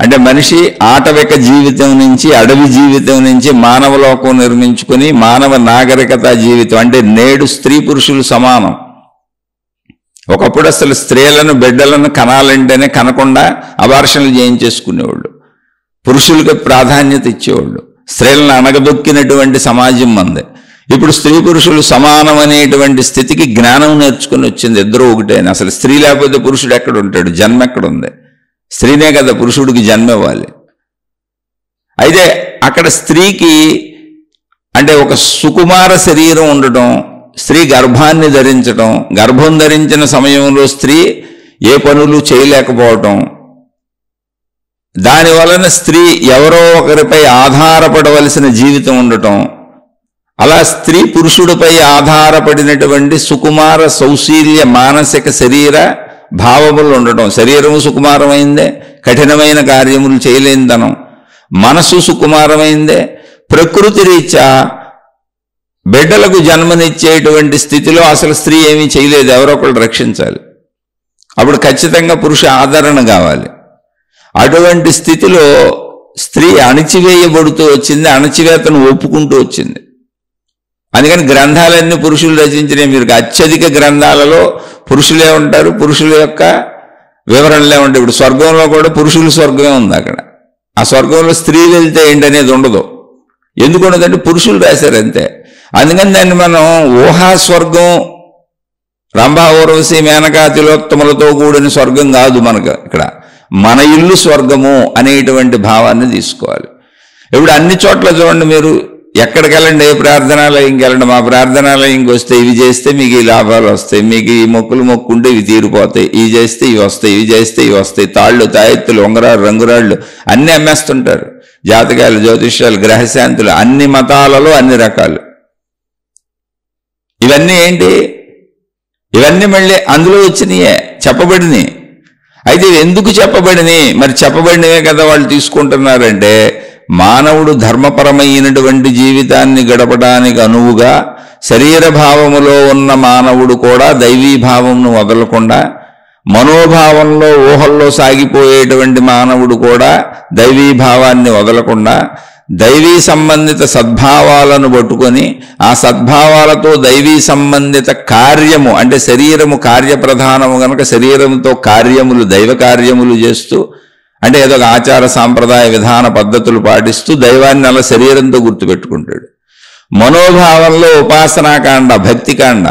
అంటే మనిషి ఆటవిక జీవితం నుంచి, అడవి జీవితం నుంచి మానవలోకం నిర్మించుకుని మానవ నాగరికత జీవితం అంటే నేడు స్త్రీ పురుషులు సమానం. ఒకప్పుడు అసలు స్త్రీలను, బిడ్డలను కనాలంటేనే కనకుండా అబార్షన్లు చేయించేసుకునేవాళ్ళు, పురుషులకు ప్రాధాన్యత ఇచ్చేవాళ్ళు. స్త్రీలను అణగదొక్కినటువంటి సమాజం మంది. ఇప్పుడు స్త్రీ పురుషులు సమానం అనేటువంటి స్థితికి జ్ఞానం నేర్చుకుని వచ్చింది. ఇద్దరు ఒకటేనా? అసలు స్త్రీ లేకపోతే పురుషుడు ఎక్కడ ఉంటాడు? జన్మ ఎక్కడుంది? స్త్రీనే కదా పురుషుడికి జన్మ ఇవ్వాలి. అయితే అక్కడ స్త్రీకి అంటే ఒక సుకుమార శరీరం ఉండటం, స్త్రీ గర్భాన్ని ధరించటం, గర్భం ధరించిన సమయంలో స్త్రీ ఏ పనులు చేయలేకపోవటం, దాని వలన స్త్రీ ఎవరో ఒకరిపై ఆధారపడవలసిన జీవితం ఉండటం, అలా స్త్రీ పురుషుడిపై ఆధారపడినటువంటి సుకుమార సౌశీల్య మానసిక శరీర భావములు ఉండటం. శరీరము సుకుమారమైందే, కఠినమైన కార్యములు చేయలేనితనం. మనసు సుకుమారమైందే, ప్రకృతి రీత్యా బిడ్డలకు జన్మనిచ్చేటువంటి స్థితిలో అసలు స్త్రీ ఏమీ చేయలేదు, ఎవరో ఒకళ్ళు రక్షించాలి. అప్పుడు ఖచ్చితంగా పురుష ఆదరణ కావాలి. అటువంటి స్థితిలో స్త్రీ అణిచివేయబడుతూ వచ్చింది, అణచివేతను ఒప్పుకుంటూ వచ్చింది. అందుకని గ్రంథాలన్నీ పురుషులు రచించినవి. మీరు అత్యధిక గ్రంథాలలో పురుషులే ఉంటారు, పురుషుల యొక్క వివరణలే ఉంటాయి. ఇప్పుడు స్వర్గంలో కూడా పురుషుల స్వర్గమే ఉంది. అక్కడ ఆ స్వర్గంలో స్త్రీలు వెళ్తే ఏంటనేది ఉండదు. ఎందుకు ఉండదంటే పురుషులు రాశారు అంతే. అందుకని దాన్ని మనం ఊహాస్వర్గం, రంభా, ఊర్వశి, మేనక, తిలోత్తములతో కూడిన స్వర్గం కాదు మనకు. ఇక్కడ మన ఇల్లు స్వర్గము అనేటువంటి భావాన్ని తీసుకోవాలి. ఇప్పుడు అన్ని చోట్ల చూడండి, మీరు ఎక్కడికి వెళ్ళండి, ఏ ప్రార్థనాలయంకి వెళ్ళండి, మా ప్రార్థనాలయంకి వస్తే ఇవి చేస్తే మీకు ఈ లాభాలు వస్తాయి, మీకు ఈ మొక్కులు మొక్కుంటే ఇవి తీరిపోతాయి, ఇవి చేస్తే ఇవి వస్తాయి, ఇవి చేస్తే ఇవి వస్తాయి, తాళ్ళు, తాయెత్తులు, ఉంగరాలు, రంగురాళ్ళు అన్నీ అమ్మేస్తుంటారు. జాతకాలు, జ్యోతిష్యాలు, గ్రహశాంతులు, అన్ని మతాలలో అన్ని రకాలు. ఇవన్నీ ఏంటి? ఇవన్నీ మళ్ళీ అందులో వచ్చినాయే, చెప్పబడినాయి. అయితే ఎందుకు చెప్పబడినాయి? మరి చెప్పబడినవే కదా వాళ్ళు తీసుకుంటున్నారంటే, మానవుడు ధర్మపరమైనటువంటి జీవితాన్ని గడపడానికి అనువుగా శరీర భావములో ఉన్న మానవుడు కూడా దైవీ భావంను వదలకుండా, మనోభావంలో ఊహల్లో సాగిపోయేటువంటి మానవుడు కూడా దైవీ భావాన్ని వదలకుండా దైవీ సంబంధిత సద్భావాలను పట్టుకొని ఆ సద్భావాలతో దైవీ సంబంధిత కార్యము అంటే శరీరము కార్యప్రధానము కనుక శరీరంతో కార్యములు, దైవ కార్యములు చేస్తూ అంటే ఏదో ఒక ఆచార సాంప్రదాయ విధాన పద్ధతులు పాటిస్తూ దైవాన్ని అలా శరీరంతో గుర్తుపెట్టుకుంటాడు. మనోభావంలో ఉపాసనాకాండ, భక్తికాండ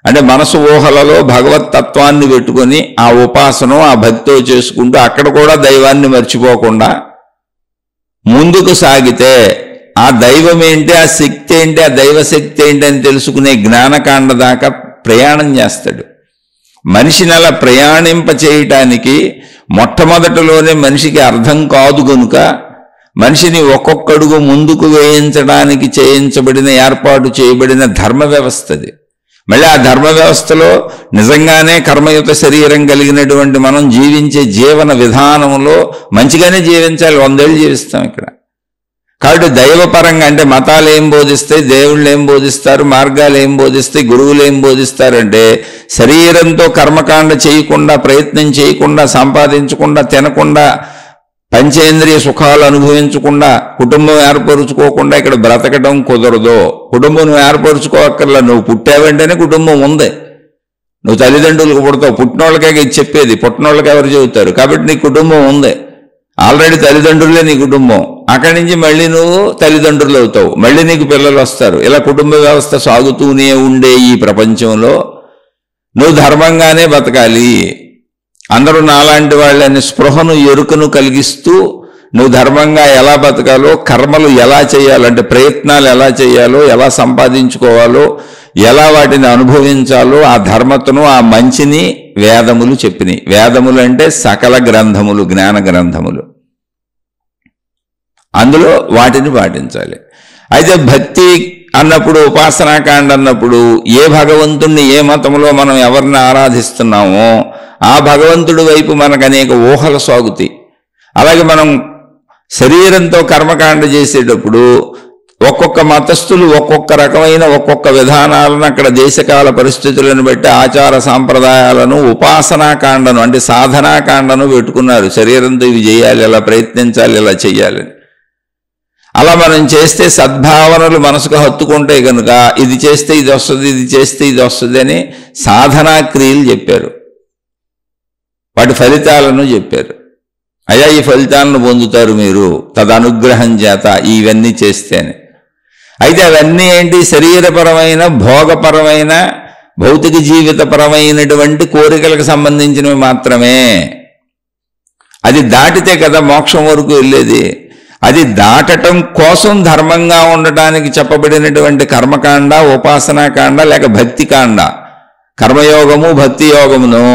అంటే మనసు ఊహలలో భగవతత్వాన్ని పెట్టుకొని ఆ ఉపాసన, ఆ భక్తితో చేసుకుంటూ అక్కడ కూడా దైవాన్ని మర్చిపోకుండా ముందుకు సాగితే ఆ దైవం ఏంటి, ఆ శక్తి ఏంటి, ఆ దైవశక్తి ఏంటి అని తెలుసుకునే జ్ఞానకాండ దాకా ప్రయాణం చేస్తాడు. మనిషిని అలా ప్రయాణింప చేయటానికి మొట్టమొదటిలోనే మనిషికి అర్థం కాదు కనుక మనిషిని ఒక్కొక్కడుగు ముందుకు వేయించడానికి చేయించబడిన, ఏర్పాటు చేయబడిన ధర్మ వ్యవస్థది. మళ్ళీ ఆ ధర్మ వ్యవస్థలో నిజంగానే కర్మయుత శరీరం కలిగినటువంటి మనం జీవించే జీవన విధానంలో మంచిగానే జీవించాలి. 100 ఏళ్ళు జీవిస్తాం ఇక్కడ. కాబట్టి దైవపరంగా అంటే మతాలు ఏం బోధిస్తాయి, దేవుళ్ళు ఏం బోధిస్తారు, మార్గాలు ఏం బోధిస్తాయి, గురువులు ఏం బోధిస్తారంటే శరీరంతో కర్మకాండ చేయకుండా, ప్రయత్నం చేయకుండా, సంపాదించకుండా, తినకుండా, పంచేంద్రియ సుఖాలు అనుభవించకుండా, కుటుంబం ఏర్పరుచుకోకుండా ఇక్కడ బ్రతకడం కుదరదు. కుటుంబం నువ్వు ఏర్పరుచుకోక్కర్లా, నువ్వు పుట్టావంటేనే కుటుంబం ఉంది. నువ్వు తల్లిదండ్రులకు పుడతావు, పుట్టినోళ్ళకే ఇది చెప్పేది, పుట్టినోళ్ళకి ఎవరు చెబుతారు. కాబట్టి నీ కుటుంబం ఉంది. ఆల్రెడీ తల్లిదండ్రులే నీ కుటుంబం. అక్కడి నుంచి మళ్ళీ నువ్వు తల్లిదండ్రులు అవుతావు, మళ్ళీ నీకు పిల్లలు వస్తారు. ఇలా కుటుంబ వ్యవస్థ సాగుతూనే ఉండే ఈ ప్రపంచంలో నువ్వు ధర్మంగానే బతకాలి. అందరూ నాలాంటి వాళ్ళని స్పృహను ఎరుకను కలిగిస్తూ నువ్వు ధర్మంగా ఎలా బతకాలో, కర్మలు ఎలా చేయాలో, అంటే ప్రయత్నాలు ఎలా చేయాలో, ఎలా సంపాదించుకోవాలో, ఎలా వాటిని అనుభవించాలో ఆ ధర్మతను, ఆ మంచిని వేదములు చెప్పినాయి. వేదములు అంటే సకల గ్రంథములు, జ్ఞాన గ్రంథములు. అందులో వాటిని పాటించాలి. అయితే భక్తి అన్నప్పుడు, ఉపాసనాకాండ అన్నప్పుడు ఏ భగవంతుణ్ణి, ఏ మతంలో మనం ఎవరిని ఆరాధిస్తున్నామో ఆ భగవంతుడి వైపు మనకు అనేక ఊహలు సాగుతాయి. అలాగే మనం శరీరంతో కర్మకాండ చేసేటప్పుడు ఒక్కొక్క మతస్థులు ఒక్కొక్క రకమైన ఒక్కొక్క విధానాలను, అక్కడ దేశకాల పరిస్థితులను బట్టి ఆచార సాంప్రదాయాలను, ఉపాసనాకాండను అంటే సాధనాకాండను పెట్టుకున్నారు. శరీరంతో ఇవి చేయాలి, ఇలా ప్రయత్నించాలి, ఇలా చెయ్యాలని. అలా మనం చేస్తే సద్భావనలు మనసుకు హత్తుకుంటాయి కనుక ఇది చేస్తే ఇది వస్తుంది, ఇది చేస్తే ఇది వస్తుంది అని సాధనా క్రియలు చెప్పారు. వాటి ఫలితాలను చెప్పారు. అయ్యా ఈ ఫలితాలను పొందుతారు మీరు తదనుగ్రహం చేత ఇవన్నీ చేస్తేనే. అయితే అవన్నీ ఏంటి? శరీరపరమైన, భోగపరమైన, భౌతిక జీవితపరమైనటువంటి కోరికలకు సంబంధించినవి మాత్రమే. అది దాటితే కదా మోక్షం వరకు వెళ్ళేది. అది దాటటం కోసం ధర్మంగా ఉండటానికి చెప్పబడినటువంటి కర్మకాండ, ఉపాసనాకాండ లేక భక్తికాండ, కర్మయోగము భక్తి యోగమును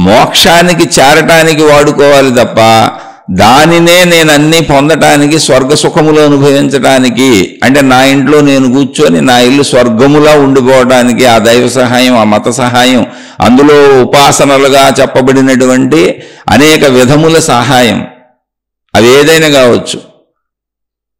మోక్షానికి చేరటానికి వాడుకోవాలి తప్ప దానినే నేను అన్నీ పొందటానికి, స్వర్గ సుఖములు అనుభవించడానికి, అంటే నా ఇంట్లో నేను కూర్చొని నా ఇల్లు స్వర్గములా ఉండిపోవడానికి ఆ దైవ సహాయం, ఆ మత సహాయం, అందులో ఉపాసనలుగా చెప్పబడినటువంటి అనేక విధముల సహాయం, అవి ఏదైనా కావచ్చు,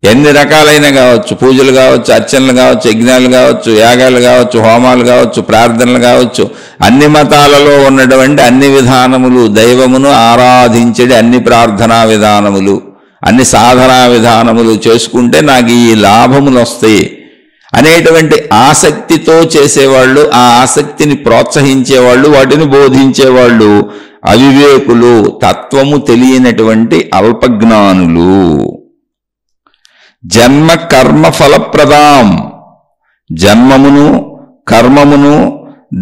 ఎన్ని రకాలైన కావచ్చు, పూజలు కావచ్చు, అర్చనలు కావచ్చు, యజ్ఞాలు కావచ్చు, యాగాలు కావచ్చు, హోమాలు కావచ్చు, ప్రార్థనలు కావచ్చు, అన్ని మతాలలో ఉన్నటువంటి అన్ని విధానములు, దైవమును ఆరాధించే అన్ని ప్రార్థనా విధానములు, అన్ని సాధనా విధానములు చేసుకుంటే నాకు ఈ లాభములు వస్తాయి అనేటువంటి ఆసక్తితో చేసేవాళ్ళు, ఆ ఆసక్తిని ప్రోత్సహించేవాళ్ళు, వాటిని బోధించేవాళ్ళు అవివేకులు, తత్వము తెలియనటువంటి అల్పజ్ఞానులు. జన్మ కర్మ ఫలప్రదాం, జన్మమును కర్మమును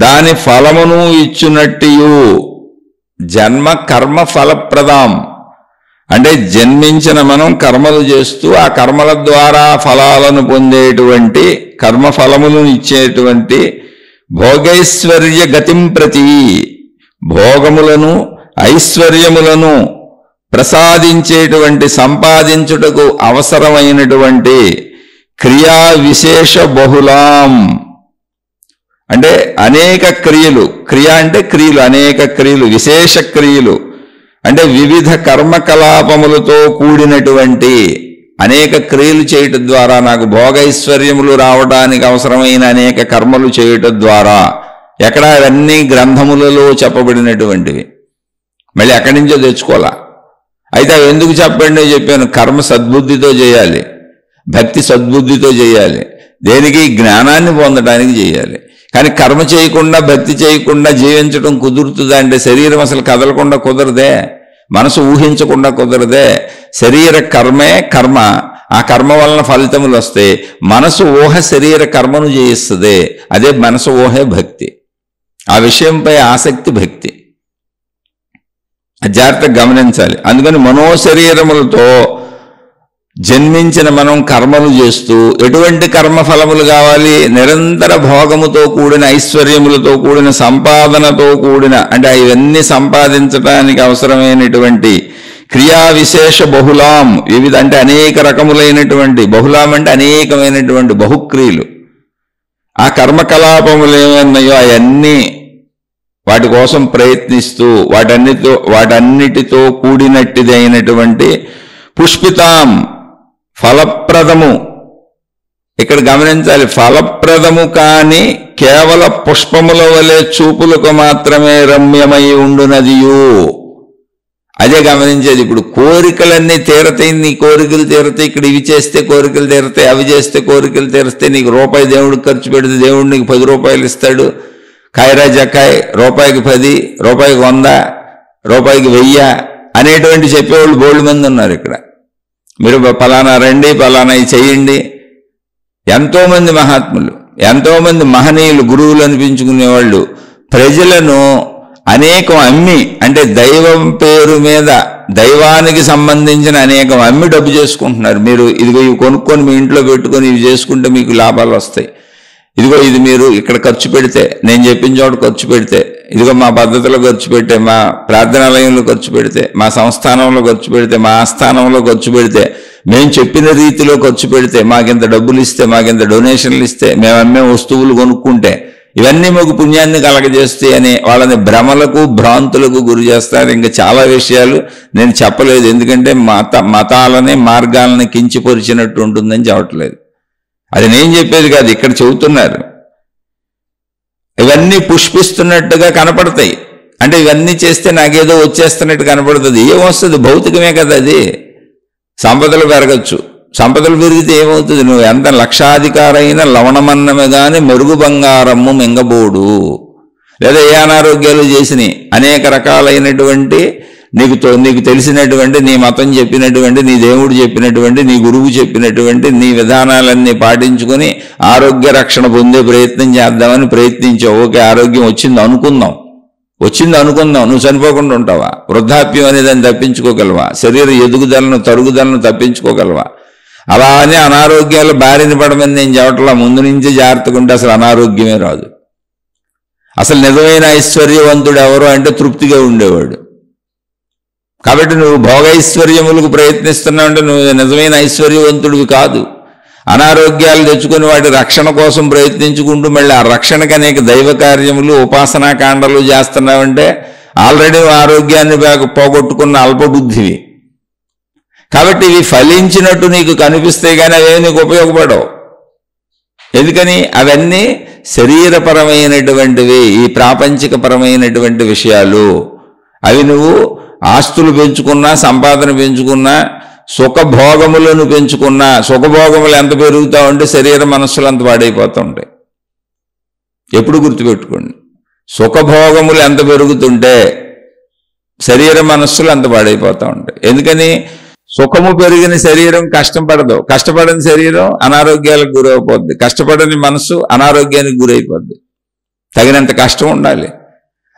దాని ఫలమును ఇచ్చునట్టియు. జన్మ కర్మ ఫలప్రదాం అంటే జన్మించిన మనం కర్మలు చేస్తూ ఆ కర్మల ద్వారా ఫలాలను పొందేటువంటి, కర్మఫలములను ఇచ్చేటువంటి భోగైశ్వర్య గతిం ప్రతి, భోగములను ఐశ్వర్యములను ప్రసాదించేటువంటి, సంపాదించుటకు అవసరమైనటువంటి క్రియా విశేష బహుళాం అంటే అనేక క్రియలు, క్రియ అంటే క్రియలు, అనేక క్రియలు, విశేష క్రియలు అంటే వివిధ కర్మకలాపములతో కూడినటువంటి అనేక క్రియలు చేయటం ద్వారా నాకు భోగైశ్వర్యములు రావడానికి అవసరమైన అనేక కర్మలు చేయటం ద్వారా, ఎక్కడ అవన్నీ గ్రంథములలో చెప్పబడినటువంటివి, మళ్ళీ ఎక్కడి నుంచో తెచ్చుకోవాలా. అయితే అవి ఎందుకు చెప్పండి చెప్పాను, కర్మ సద్బుద్ధితో చేయాలి, భక్తి సద్బుద్ధితో చేయాలి, దేనికి? జ్ఞానాన్ని పొందడానికి చేయాలి. కానీ కర్మ చేయకుండా, భక్తి చేయకుండా జీవించడం కుదురుతుందా అంటే శరీరం అసలు కదలకుండా కుదరదే, మనసు ఊహించకుండా కుదరదే. శరీర కర్మే కర్మ, ఆ కర్మ వలన ఫలితములు వస్తాయి. మనసు ఊహ శరీర కర్మను చేయిస్తుంది, అదే మనసు ఊహే భక్తి. ఆ విషయంపై ఆసక్తి భక్తి. జాగ్రత్తగా గమనించాలి. అందుకని మనోశరీరములతో జన్మించిన మనం కర్మలు చేస్తూ, ఎటువంటి కర్మఫలములు కావాలి? నిరంతర భోగముతో కూడిన, ఐశ్వర్యములతో కూడిన, సంపాదనతో కూడిన, అంటే ఇవన్నీ సంపాదించడానికి అవసరమైనటువంటి క్రియా విశేష బహుళాం, వివిధ అంటే అనేక రకములైనటువంటి, బహుళాం అంటే అనేకమైనటువంటి బహుక్రియలు. ఆ కర్మకలాపములు ఏమన్నాయో అవన్నీ వాటి కోసం ప్రయత్నిస్తూ వాటన్నిటితో కూడినట్టిది అయినటువంటి పుష్పితాం ఫలప్రదము. ఇక్కడ గమనించాలి, ఫలప్రదము కాని కేవల పుష్పముల వలె చూపులకు మాత్రమే రమ్యమై ఉండునదియు. అదే గమనించేది. ఇప్పుడు కోరికలన్నీ తీరతాయి, నీ కోరికలు తీరతాయి, ఇక్కడ ఇవి చేస్తే కోరికలు తీరతాయి, అవి చేస్తే కోరికలు తీరతాయి. నీకు రూపాయి దేవుడికి ఖర్చు పెడితే దేవుడు నీకు 10 రూపాయలు ఇస్తాడు. కాయరా జకాయ్, రూపాయికి 10, రూపాయికి 100, రూపాయికి 1000 అనేటువంటి చెప్పేవాళ్ళు బోల్డ్ మంది ఉన్నారు ఇక్కడ. మీరు పలానా రండి, పలానా ఇది చెయ్యండి. ఎంతోమంది మహాత్ములు, ఎంతోమంది మహనీయులు, గురువులు అనిపించుకునేవాళ్ళు ప్రజలను అనేకం అమ్మి, అంటే దైవం పేరు మీద దైవానికి సంబంధించిన అనేకం అమ్మి డబ్బు చేసుకుంటున్నారు. మీరు ఇదిగో ఇవి కొనుక్కొని మీ ఇంట్లో పెట్టుకొని ఇవి చేసుకుంటే మీకు లాభాలు వస్తాయి. ఇదిగో ఇది మీరు ఇక్కడ ఖర్చు పెడితే, నేను చెప్పిన చోట ఖర్చు పెడితే, ఇదిగో మా పద్ధతిలో ఖర్చు పెడితే, మా ప్రార్థనాలయంలో ఖర్చు పెడితే, మా సంస్థానంలో ఖర్చు పెడితే, మా ఆస్థానంలో ఖర్చు పెడితే, మేము చెప్పిన రీతిలో ఖర్చు పెడితే, మాకింత డబ్బులు ఇస్తే, మాకింత డొనేషన్లు ఇస్తే, మేము అమ్మే వస్తువులు కొనుక్కుంటే ఇవన్నీ మాకు పుణ్యాన్ని కలగజేస్తాయి అని వాళ్ళని భ్రమలకు భ్రాంతులకు గురి చేస్తారు. ఇంకా చాలా విషయాలు నేను చెప్పలేదు, ఎందుకంటే మతాలని మార్గాలని కించిపరిచినట్టు ఉంటుందని చెప్పట్లేదు. అది నేను చెప్పేది కాదు, ఇక్కడ చెబుతున్నారు. ఇవన్నీ పుష్పిస్తున్నట్టుగా కనపడతాయి. అంటే ఇవన్నీ చేస్తే నాకేదో వచ్చేస్తున్నట్టు కనపడుతుంది. ఏమొస్తుంది? భౌతికమే కదా అది. సంపదలు పెరగచ్చు, సంపదలు పెరిగితే ఏమవుతుంది? నువ్వు ఎంత లక్షాధికారైన లవణమన్నమే కానీ మెరుగు బంగారము మింగబోడు. లేదా ఏ అనారోగ్యాలు చేసినాయి, అనేక రకాలైనటువంటి నీకు తెలిసినటువంటి, నీ మతం చెప్పినటువంటి, నీ దేవుడు చెప్పినటువంటి, నీ గురువు చెప్పినటువంటి నీ విధానాలన్నీ పాటించుకొని ఆరోగ్య రక్షణ పొందే ప్రయత్నం చేద్దామని ప్రయత్నించావు. ఓకే, ఆరోగ్యం వచ్చింది అనుకుందాం, నువ్వు చనిపోకుండా ఉంటావా? వృద్ధాప్యం అనేదాన్ని తప్పించుకోగలవా? శరీర ఎదుగుదలను తరుగుదలను తప్పించుకోగలవా? అలా అని అనారోగ్యాలు బారిన పడమని నేను చెప్పట్లా. ముందు నుంచి జాగ్రత్తగా ఉంటే అసలు అనారోగ్యమే రాదు. అసలు నిజమైన ఐశ్వర్యవంతుడు ఎవరు అంటే తృప్తిగా ఉండేవాడు. కాబట్టి నువ్వు భోగైశ్వర్యములకు ప్రయత్నిస్తున్నావు అంటే నువ్వు నిజమైన ఐశ్వర్యవంతుడివి కాదు. అనారోగ్యాలు తెచ్చుకొని వాటి రక్షణ కోసం ప్రయత్నించుకుంటూ మళ్ళీ ఆ రక్షణకు అనేక దైవ కార్యములు, ఉపాసనా కాండలు చేస్తున్నావంటే ఆల్రెడీ ఆరోగ్యాన్ని పోగొట్టుకున్న అల్పబుద్ధివి. కాబట్టి ఇవి ఫలించినట్టు నీకు కనిపిస్తే కానీ అవే నీకు ఉపయోగపడవు. ఎందుకని? అవన్నీ శరీరపరమైనటువంటివి, ఈ ప్రాపంచికపరమైనటువంటి విషయాలు. అవి నువ్వు ఆస్తులు పెంచుకున్నా, సంపాదన పెంచుకున్నా, సుఖభోగములను పెంచుకున్నా, సుఖభోగములు ఎంత పెరుగుతా ఉంటే శరీర మనస్సులు అంత పాడైపోతూ ఉంటాయి. ఎప్పుడు గుర్తుపెట్టుకోండి, సుఖభోగములు ఎంత పెరుగుతుంటే శరీర మనస్సులు అంత పాడైపోతూ ఉంటాయి. ఎందుకని? సుఖము పెరిగిన శరీరం కష్టం పడదు, కష్టపడని శరీరం అనారోగ్యాలకు గురైపోద్ది, కష్టపడని మనస్సు అనారోగ్యానికి గురైపోద్ది. తగినంత కష్టం ఉండాలి.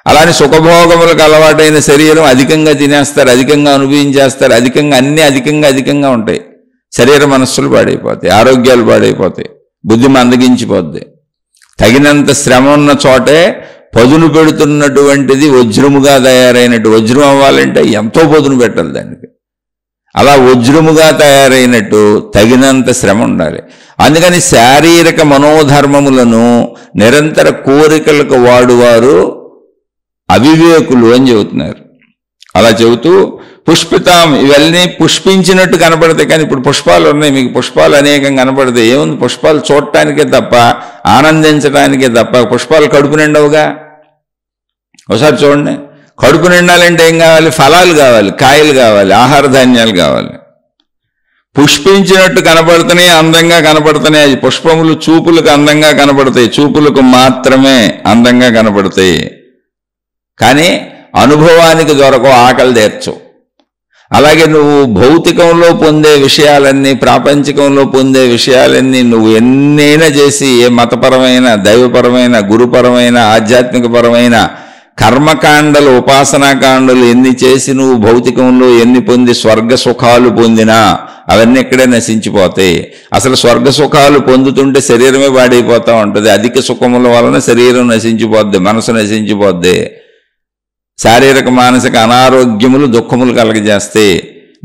అలానే సుఖభోగములకు అలవాటైన శరీరం అధికంగా తినేస్తారు, అధికంగా అనుభవించేస్తారు, అధికంగా అధికంగా ఉంటాయి. శరీర మనస్సులు పాడైపోతాయి, ఆరోగ్యాలు పాడైపోతాయి, బుద్ధి మందగించిపోద్ది. తగినంత శ్రమ ఉన్న చోటే పదును పెడుతున్నటువంటిది వజ్రముగా తయారైనట్టు. వజ్రం అవ్వాలంటే ఎంతో పదును పెట్టాలి దానికి. అలా వజ్రముగా తయారైనట్టు తగినంత శ్రమ ఉండాలి. అందుకని శారీరక మనోధర్మములను నిరంతర కోరికలకు వాడువారు అవివేకులు అని చెబుతున్నారు. అలా చెబుతూ పుష్పితాం, ఇవన్నీ పుష్పించినట్టు కనపడతాయి. కానీ ఇప్పుడు పుష్పాలు ఉన్నాయి, మీకు పుష్పాలు అనేకం కనపడతాయి. ఏముంది? పుష్పాలు చూడటానికే తప్ప, ఆనందించడానికే తప్ప. పుష్పాలు కడుపు నిండవుగా. ఒకసారి చూడండి, కడుపు నిండాలంటే ఏం కావాలి? ఫలాలు కావాలి, కాయలు కావాలి, ఆహార ధాన్యాలు కావాలి. పుష్పించినట్టు కనపడుతున్నాయి, అందంగా కనపడుతున్నాయి. అది పుష్పములు చూపులకు అందంగా కనపడతాయి, చూపులకు మాత్రమే అందంగా కనపడతాయి. కానీ అనుభవానికి దొరకవు, ఆకలి తీర్చవు. అలాగే నువ్వు భౌతికంలో పొందే విషయాలన్నీ, ప్రాపంచికంలో పొందే విషయాలన్నీ నువ్వు ఎన్నైనా చేసి, ఏ మతపరమైన, దైవపరమైన, గురుపరమైన, ఆధ్యాత్మికపరమైన కర్మకాండలు, ఉపాసనాకాండలు ఎన్ని చేసి నువ్వు భౌతికంలో ఎన్ని పొంది స్వర్గ సుఖాలు పొందినా అవన్నీ ఇక్కడే నశించిపోతాయి. అసలు స్వర్గ సుఖాలు పొందుతుంటే శరీరమే పాడైపోతూ ఉంటుంది. అధిక సుఖముల వలన శరీరం నశించిపోద్ది, మనసు నశించిపోద్ది. శారీరక మానసిక అనారోగ్యములు, దుఃఖములు కలగజేస్తాయి.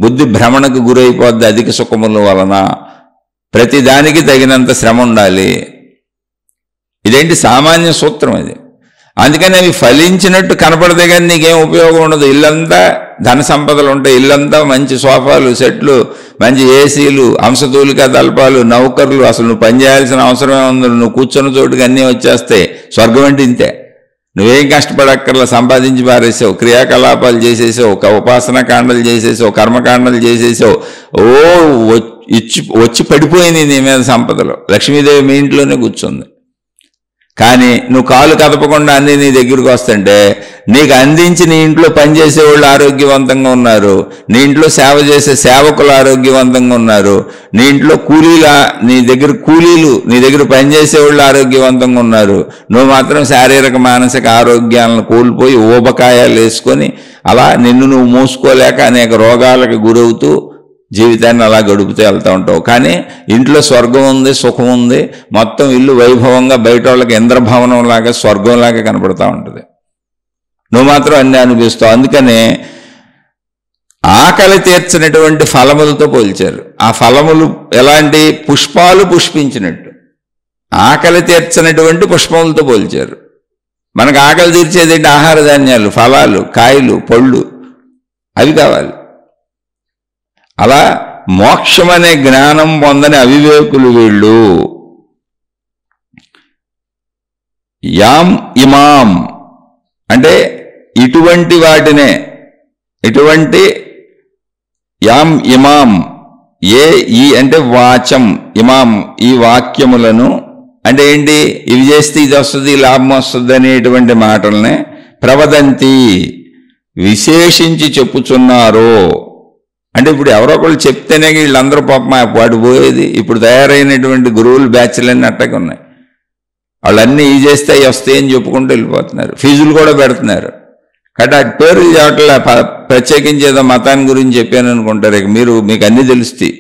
బుద్ధి భ్రమణకు గురైపోద్ది అధిక సుఖముల వలన. ప్రతిదానికి తగినంత శ్రమ ఉండాలి. ఇదేంటి సామాన్య సూత్రం ఇది. అందుకని అవి ఫలించినట్టు కనపడితే కానీ నీకేం ఉపయోగం ఉండదు. ఇల్లంతా ధన సంపదలు ఉంటాయి, ఇల్లంతా మంచి సోఫాలు, సెట్లు, మంచి ఏసీలు, అంశతూలిక తల్పాలు, నౌకర్లు. అసలు నువ్వు పని చేయాల్సిన అవసరమే ఉంది. నువ్వు కూర్చున్న చోటుకి అన్నీ వచ్చేస్తాయి. స్వర్గం అంటే ఇంతే. నువ్వేం కష్టపడక్కర్లా, సంపాదించి పారేసావు, క్రియాకలాపాలు చేసేసావు, ఉపాసనా కాండలు చేసేసావు, కర్మకాండలు చేసేసావు. వచ్చి పడిపోయినాయి నీ మీద సంపదలు. లక్ష్మీదేవి మీ ఇంట్లోనే కూర్చుంది. కానీ నువ్వు కాలు కదపకుండా అన్నీ నీ దగ్గరికి వస్తుంటే నీకు అందించి నీ ఇంట్లో పనిచేసే వాళ్ళు ఆరోగ్యవంతంగా ఉన్నారు, నీ ఇంట్లో సేవ చేసే సేవకులు ఆరోగ్యవంతంగా ఉన్నారు, నీ ఇంట్లో నీ దగ్గర పనిచేసే వాళ్ళు ఆరోగ్యవంతంగా ఉన్నారు. నువ్వు మాత్రం శారీరక మానసిక ఆరోగ్యాలను కోల్పోయి ఊబకాయాలు వేసుకొని అలా నిన్ను నువ్వు మూసుకోలేక అనేక రోగాలకు గురవుతూ జీవితాన్ని అలా గడుపుతూ వెళ్తూ ఉంటావు. కానీ ఇంట్లో స్వర్గం ఉంది, సుఖం ఉంది, మొత్తం ఇల్లు వైభవంగా బయట వాళ్ళకి ఇంద్రభవనం లాగా స్వర్గంలాగా కనపడుతూ ఉంటుంది. నువ్వు మాత్రం అన్నీ అనిపిస్తావు. అందుకనే ఆకలి తీర్చినటువంటి ఫలములతో పోల్చారు. ఆ ఫలములు ఎలాంటి పుష్పాలు పుష్పించినట్టు ఆకలి తీర్చినటువంటి పుష్పములతో పోల్చారు. మనకు ఆకలి తీర్చేది ఏంటి? ఆహార ధాన్యాలు, ఫలాలు, కాయలు, పళ్ళు, అవి కావాలి. అలా మోక్షం అనే జ్ఞానం పొందని అవివేకులు వీళ్ళు. యాం ఇమాం అంటే ఇటువంటి వాటినే, ఇటువంటి యాం ఇమాం ఈ అంటే వాచం, ఇమాం ఈ వాక్యములను అంటే ఏంటి? ఇవి చేస్తే ఇది వస్తుంది, లాభం వస్తుంది అనేటువంటి మాటల్ని ప్రవదంతి విశేషించి చెప్పుచున్నారు. అంటే ఇప్పుడు ఎవరో ఒకళ్ళు చెప్తేనే వీళ్ళందరూ పాపం వాడు పోయేది. ఇప్పుడు తయారైనటువంటి గురువులు బ్యాచ్లన్నీ అట్టగా ఉన్నాయి. వాళ్ళన్నీ ఈ చేస్తే అవి వస్తాయని చెప్పుకుంటూ వెళ్ళిపోతున్నారు, ఫీజులు కూడా పెడుతున్నారు. కాబట్టి ఆ పేరు చోట్ల ప్రత్యేకించి ఏదో మతాన్ని గురించి చెప్పాను అనుకుంటారు. ఇక మీకు అన్నీ తెలుస్తాయి,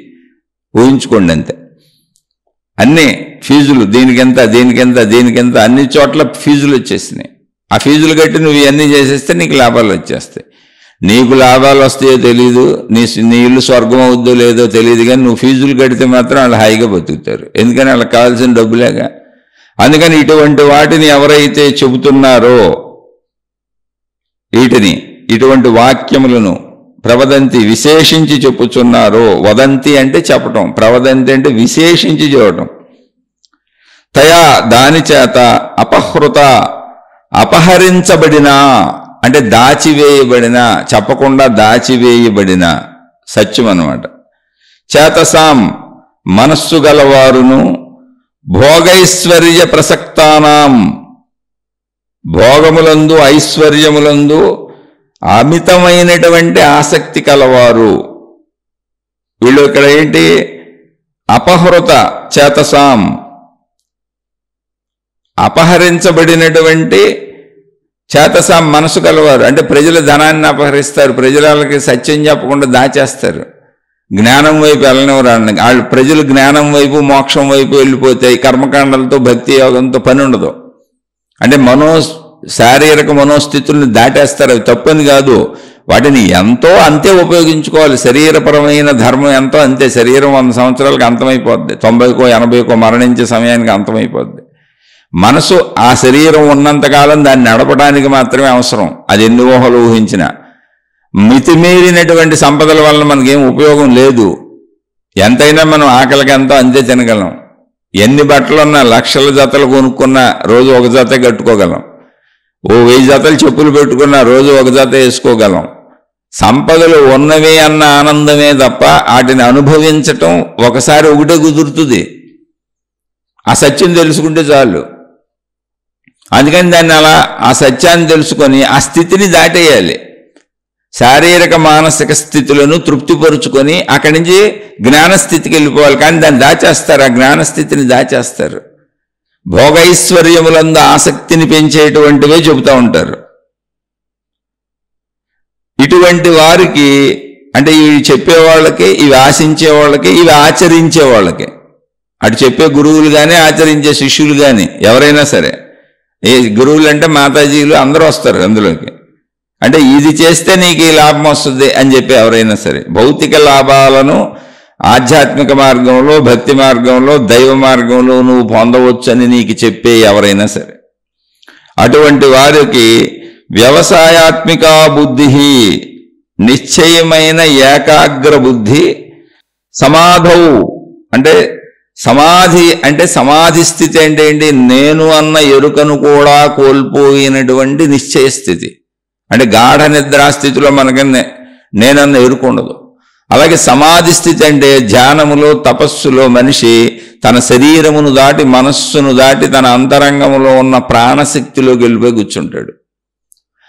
ఊహించుకోండి అంతే. అన్నీ ఫీజులు, దీనికెంత దీనికెంత దీనికెంత, అన్ని చోట్ల ఫీజులు వచ్చేసినాయి. ఆ ఫీజులు కట్టి నువ్వు ఇవన్నీ చేసేస్తే నీకు లాభాలు వచ్చేస్తాయి. నీకు లాభాలు వస్తాయో తెలీదు, నీ ఇల్లు స్వర్గం అవుద్దో లేదో తెలియదు, కానీ నువ్వు ఫీజులు కడితే మాత్రం వాళ్ళు హాయిగా బతుకుతారు. ఎందుకని వాళ్ళకి కావాల్సిన డబ్బులేగా. అందుకని ఇటువంటి వాటిని ఎవరైతే చెబుతున్నారో, ఇటువంటి వాక్యములను ప్రవదంతి విశేషించి చెప్పుచున్నారో, వదంతి అంటే చెప్పటం, ప్రవదంతి అంటే విశేషించి చూడటం. తయా దాని చేత అపహృత అపహరించబడిన అంటే దాచివేయబడిన, చెప్పకుండా దాచివేయబడిన సత్యం అన్నమాట. చేతసాం మనస్సు గలవారును భోగైశ్వర్య ప్రసక్తానాం భోగములందు ఐశ్వర్యములందు అమితమైనటువంటి ఆసక్తి కలవారు. వీళ్ళు ఇక్కడ ఏంటి? అపహృత చేతసాం అపహరించబడినటువంటి చేతసాం మనసు కలవారు అంటే ప్రజల ధనాన్ని అపహరిస్తారు, ప్రజలకి సత్యం చెప్పకుండా దాచేస్తారు, జ్ఞానం వైపు వెళ్ళనివ్వరు. వాళ్ళు ప్రజలు జ్ఞానం వైపు మోక్షం వైపు వెళ్ళిపోతాయి. కర్మకాండాలతో భక్తి యోగంతో పని ఉండదు. అంటే శారీరక మనోస్థితుల్ని దాటేస్తారు. అవి తప్పని కాదు, వాటిని ఎంతో అంతే ఉపయోగించుకోవాలి. శరీరపరమైన ధర్మం ఎంతో అంతే. శరీరం 100 సంవత్సరాలకు అంతమైపోద్ది, 90కో 80కో మరణించే సమయానికి అంతమైపోద్ది. మనసు ఆ శరీరం ఉన్నంతకాలం దాన్ని నడపడానికి మాత్రమే అవసరం. అది ఎన్ని ఊహలు ఊహించినా. మితిమీరినటువంటి సంపదల వల్ల మనకేం ఉపయోగం లేదు. ఎంతైనా మనం ఆకలికి ఎంతో అంతే తినగలం. ఎన్ని బట్టలున్నా, లక్షల జతలు కొనుక్కున్నా రోజు ఒక జత కట్టుకోగలం. 1000 జతలు చెప్పులు పెట్టుకున్నా రోజు ఒక జత వేసుకోగలం. సంపదలు ఉన్నవే అన్న ఆనందమే తప్ప వాటిని అనుభవించటం ఒకసారి ఒకటే కుదురుతుంది. ఆ సత్యం తెలుసుకుంటే చాలు. అందుకని దాన్ని అలా ఆ సత్యాన్ని తెలుసుకొని ఆ స్థితిని దాటేయాలి. శారీరక మానసిక స్థితులను తృప్తిపరుచుకొని అక్కడి నుంచి జ్ఞానస్థితికి వెళ్ళిపోవాలి. కానీ దాన్ని దాచేస్తారు, ఆ జ్ఞానస్థితిని దాచేస్తారు. భోగైశ్వర్యములందు ఆసక్తిని పెంచేటువంటివే చెబుతూ ఉంటారు. ఇటువంటి వారికి అంటే ఇవి చెప్పేవాళ్ళకి, ఇవి ఆశించే వాళ్ళకి, ఇవి ఆచరించే వాళ్ళకి, అటు చెప్పే గురువులు కానీ ఆచరించే శిష్యులు కానీ ఎవరైనా సరే, ఏ గురువులు అంటే మాతాజీలు అందరూ వస్తారు అందులోకి. అంటే ఇది చేస్తే నీకు ఈ లాభం వస్తుంది అని చెప్పి ఎవరైనా సరే, భౌతిక లాభాలను ఆధ్యాత్మిక మార్గంలో, భక్తి మార్గంలో, దైవ మార్గంలో నువ్వు పొందవచ్చు అని నీకు చెప్పే ఎవరైనా సరే, అటువంటి వారికి వ్యవసాయాత్మిక బుద్ధి, నిశ్చయమైన ఏకాగ్ర బుద్ధి, సమాధౌ అంటే సమాధి స్థితి అంటే ఏంటి? నేను అన్న ఎరుకను కూడా కోల్పోయినటువంటి నిశ్చయ స్థితి. అంటే గాఢ నిద్రాస్థితిలో మనకి నేనన్న ఎరుక ఉండదు. అలాగే సమాధి స్థితి అంటే ధ్యానములో, తపస్సులో మనిషి తన శరీరమును దాటి, మనస్సును దాటి, తన అంతరంగంలో ఉన్న ప్రాణశక్తిలోకి వెళ్ళిపోయి కూర్చుంటాడు.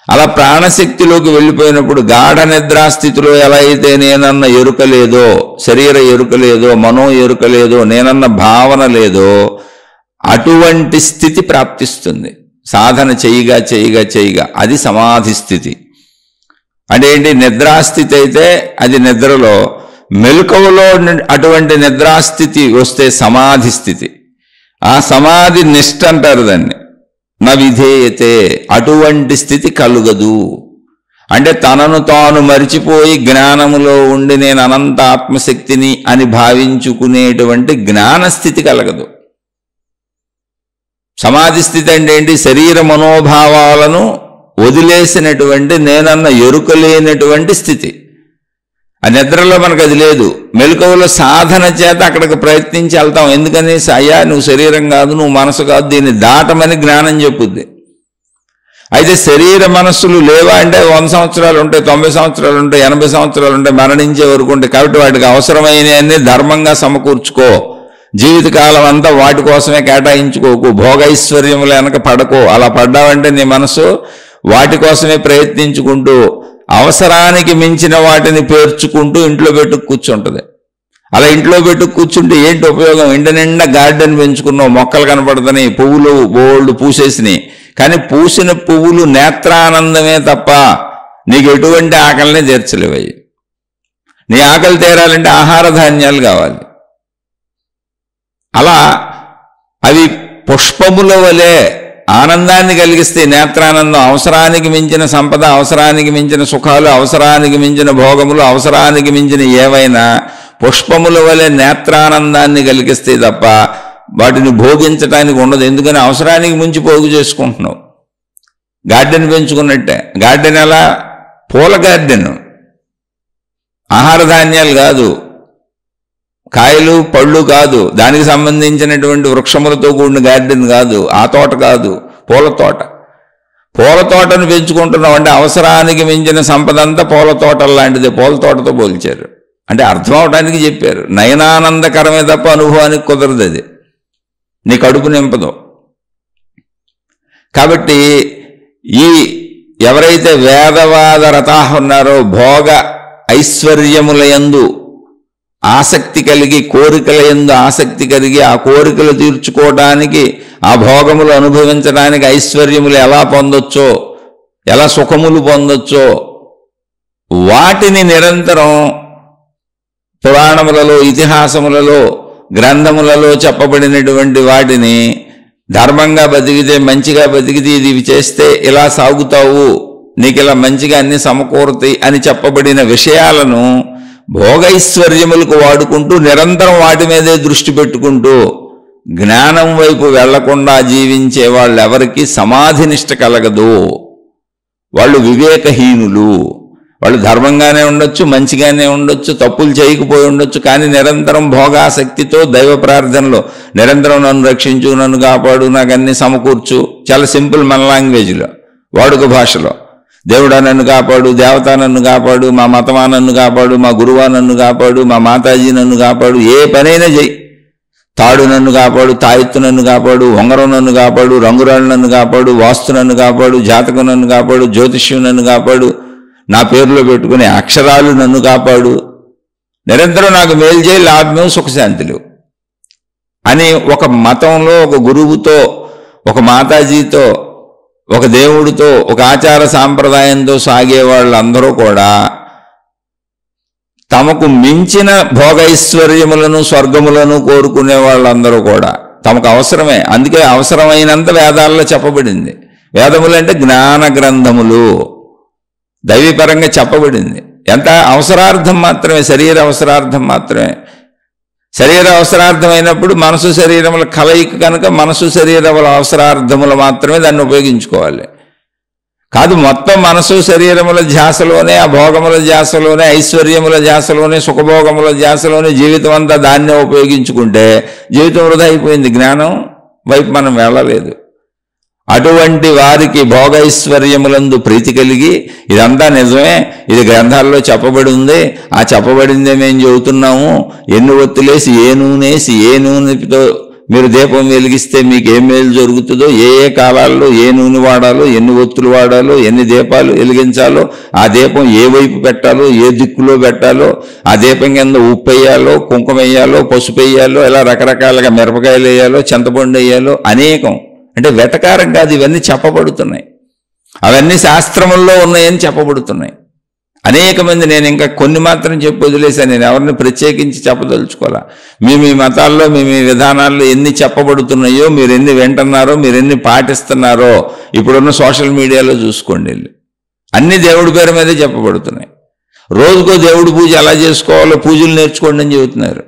అలా ప్రాణశక్తిలోకి వెళ్ళిపోయినప్పుడు గాఢ నిద్రాస్థితిలో ఎలా అయితే నేనన్న ఎరుక లేదో, శరీర ఎరుక లేదో, మనో ఎరుక లేదో, నేనన్న భావన లేదో, అటువంటి స్థితి ప్రాప్తిస్తుంది సాధన చేయగా చేయగా చేయగా. అది సమాధి స్థితి. అంటే ఏంటి? నిద్రాస్థితి అయితే అది నిద్రలో, మెలకువలో అటువంటి నిద్రాస్థితి వస్తే సమాధి స్థితి. ఆ సమాధి నిష్ఠ అంటారు దాన్ని. న విధేయతే, అటువంటి స్థితి కలుగదు. అంటే తనను తాను మరిచిపోయి జ్ఞానములో ఉండి నేను అనంత ఆత్మశక్తిని అని భావించుకునేటువంటి జ్ఞానస్థితి కలగదు. సమాధి స్థితి అంటే ఏంటి? శరీర మనోభావాలను వదిలేసినటువంటి నేనన్న ఎరుక లేనటువంటి స్థితి. ఆ నిద్రలో మనకు అది లేదు. మెలకువలో సాధన చేత అక్కడికి ప్రయత్నించి వెళ్తాం. ఎందుకని? అయ్యా నువ్వు శరీరం కాదు, నువ్వు మనసు కాదు, దీన్ని దాటమని జ్ఞానం చెప్పుద్ది. అయితే శరీర మనస్సులు లేవా అంటే 100 సంవత్సరాలు ఉంటాయి, 90 సంవత్సరాలు ఉంటాయి, 80 సంవత్సరాలు ఉంటాయి, మరణించే వరకు ఉంటాయి. కాబట్టి వాటికి అవసరమైనవన్నీ ధర్మంగా సమకూర్చుకో. జీవితకాలం అంతా వాటి కోసమే కేటాయించుకోకు. భోగైశ్వర్యములు వెనక పడకో. అలా పడ్డావంటే నీ మనసు వాటి కోసమే ప్రయత్నించుకుంటూ అవసరానికి మించిన వాటిని పేర్చుకుంటూ ఇంట్లో పెట్టు కూర్చుంటుంది. అలా ఇంట్లో పెట్టు కూర్చుంటే ఏంటి ఉపయోగం? ఇంటి నిండా గార్డెన్ పెంచుకున్నావు, మొక్కలు కనపడుతున్నాయి, పువ్వులు బోల్డ్ పూసేసినాయి. కానీ పూసిన పువ్వులు నేత్రానందమే తప్ప నీకు ఎటువంటి ఆకలిని తీర్చలేవు. నీ ఆకలి తీరాలంటే ఆహార ధాన్యాలు కావాలి. అలా అవి పుష్పముల వలె ఆనందాన్ని కలిగిస్తే నేత్రానందం. అవసరానికి మించిన సంపద, అవసరానికి మించిన సుఖాలు, అవసరానికి మించిన భోగములు, అవసరానికి మించిన ఏవైనా పుష్పముల వలె నేత్రానందాన్ని కలిగిస్తే తప్ప వాటిని భోగించడానికి ఉండదు. ఎందుకని? అవసరానికి మించి పోగు చేసుకుంటున్నావు. గార్డెన్ పెంచుకున్నట్టే. గార్డెన్ ఎలా? పూల గార్డెన్, ఆహార ధాన్యాలు కాదు, కాయలు పళ్ళు కాదు, దానికి సంబంధించినటువంటి వృక్షములతో కూడిన గార్డెన్ కాదు, ఆ తోట కాదు, పూల తోట. పూల తోటను పెంచుకుంటున్నాం అంటే అవసరానికి మించిన సంపద అంతా పూల తోటల లాంటిది. పూల తోటతో పోల్చారు అంటే అర్థం అవడానికి చెప్పారు. నయనానందకరమే తప్ప అనుభవానికి కుదరదు. అది నీ కడుపు నింపదు. కాబట్టి ఈ ఎవరైతే వేదవాద రతాహ ఉన్నారో, భోగ ఐశ్వర్యములయందు ఆసక్తి కలిగి, కోరికల యందు ఆసక్తి కలిగి, ఆ కోరికలు తీర్చుకోవడానికి, ఆ భోగములు అనుభవించడానికి, ఐశ్వర్యములు ఎలా పొందొచ్చో, ఎలా సుఖములు పొందొచ్చో వాటిని నిరంతరం పురాణములలో, ఇతిహాసములలో, గ్రంథములలో చెప్పబడినటువంటి వాటిని ధర్మంగా బతికితే, మంచిగా బతికితే, ఇది చేస్తే ఇలా సాగుతావు, నీకు ఇలా మంచిగా అన్ని సమకూరుతాయి అని చెప్పబడిన విషయాలను భోగైశ్వర్యములకు వాడుకుంటూ నిరంతరం వాటి మీదే దృష్టి పెట్టుకుంటూ జ్ఞానం వైపు వెళ్లకుండా జీవించే వాళ్ళెవరికి సమాధి నిష్ట కలగదు. వాళ్ళు వివేకహీనులు. వాళ్ళు ధర్మంగానే ఉండొచ్చు, మంచిగానే ఉండొచ్చు, తప్పులు చేయకపోయి ఉండొచ్చు, కానీ నిరంతరం భోగాసక్తితో దైవ ప్రార్థనలో నిరంతరం నన్ను రక్షించు, నన్ను కాపాడు, నాకు అన్ని సమకూర్చు. చాలా సింపుల్ మన లాంగ్వేజ్లో, వాడుక భాషలో. దేవుడా నన్ను కాపాడు, దేవత నన్ను కాపాడు, మా మతమా నన్ను కాపాడు, మా గురువా నన్ను కాపాడు, మా మాతాజీ నన్ను కాపాడు, ఏ పనైనా చెయ్యి. తాడు నన్ను కాపాడు, తాయెత్తు నన్ను కాపాడు, ఉంగరం నన్ను కాపాడు, రంగురాళ్ళు నన్ను కాపాడు, వాస్తు నన్ను కాపాడు, జాతకం నన్ను కాపాడు, జ్యోతిష్యం నన్ను కాపాడు, నా పేరులో పెట్టుకునే అక్షరాలు నన్ను కాపాడు, నిరంతరం నాకు మేలు చేయి, లాభం సుఖశాంతులు అని ఒక మతంలో, ఒక గురువుతో, ఒక మాతాజీతో, ఒక దేవుడితో, ఒక ఆచార సాంప్రదాయంతో సాగే వాళ్ళందరూ కూడా తమకు మించిన భోగైశ్వర్యములను, స్వర్గములను కోరుకునే వాళ్ళందరూ కూడా తమకు అవసరమే. అందుకే అవసరమైనంత వేదాల్లో చెప్పబడింది. వేదములంటే జ్ఞాన గ్రంథములు, దైవీపరంగా చెప్పబడింది. ఎంత అవసరార్థం మాత్రమే, శరీర అవసరార్థం మాత్రమే. శరీర అవసరార్థమైనప్పుడు మనసు శరీరముల కలయిక కనుక మనసు శరీరముల అవసరార్థములు మాత్రమే దాన్ని ఉపయోగించుకోవాలి. కాదు మొత్తం మనసు శరీరముల ధ్యాసలోనే, ఆ భోగముల ధ్యాసలోనే, ఐశ్వర్యముల ధ్యాసలోనే, సుఖభోగముల ధ్యాసలోనే జీవితం అంతా దాన్నే ఉపయోగించుకుంటే జీవితం వృధా అయిపోయింది. జ్ఞానం వైపు మనం వెళ్ళలేదు. అటువంటి వారికి భోగైశ్వర్యములందు ప్రీతి కలిగి, ఇదంతా నిజమే, ఇది గ్రంథాల్లో చెప్పబడి ఉంది, ఆ చెప్పబడిందే మేము చెబుతున్నాము, ఎన్ని ఒత్తులేసి ఏ నూనెసి ఏ నూనెతో మీరు దీపం వెలిగిస్తే మీకు ఏ మేలు జరుగుతుందో, ఏ ఏ కాలాల్లో ఏ నూనె వాడాలో, ఎన్ని ఒత్తులు వాడాలో, ఎన్ని దీపాలు వెలిగించాలో, ఆ దీపం ఏ వైపు పెట్టాలో, ఏ దిక్కులో పెట్టాలో, ఆ దీపం కింద ఉప్పు వేయాలో, కుంకుమ వేయాలో, పసుపు వేయాలో, ఇలా రకరకాలుగా మిరపకాయలు వేయాలో, చింతపండు వేయాలో, అనేకం. అంటే వెటకారం కాదు, ఇవన్నీ చెప్పబడుతున్నాయి. అవన్నీ శాస్త్రముల్లో ఉన్నాయని చెప్పబడుతున్నాయి. అనేక మంది, నేను ఇంకా కొన్ని మాత్రం చెప్పి వదిలేశాను, నేను ఎవరిని ప్రత్యేకించి చెప్పదలుచుకోవాలా. మీ మతాల్లో మీ విధానాల్లో ఎన్ని చెప్పబడుతున్నాయో, మీరు ఎన్ని వింటున్నారో, మీరు ఎన్ని పాటిస్తున్నారో ఇప్పుడున్న సోషల్ మీడియాలో చూసుకోండి. అన్ని దేవుడి పేరు మీదే చెప్పబడుతున్నాయి. రోజుకో దేవుడి పూజ ఎలా చేసుకోవాలో పూజలు నేర్చుకోండి అని చెబుతున్నారు.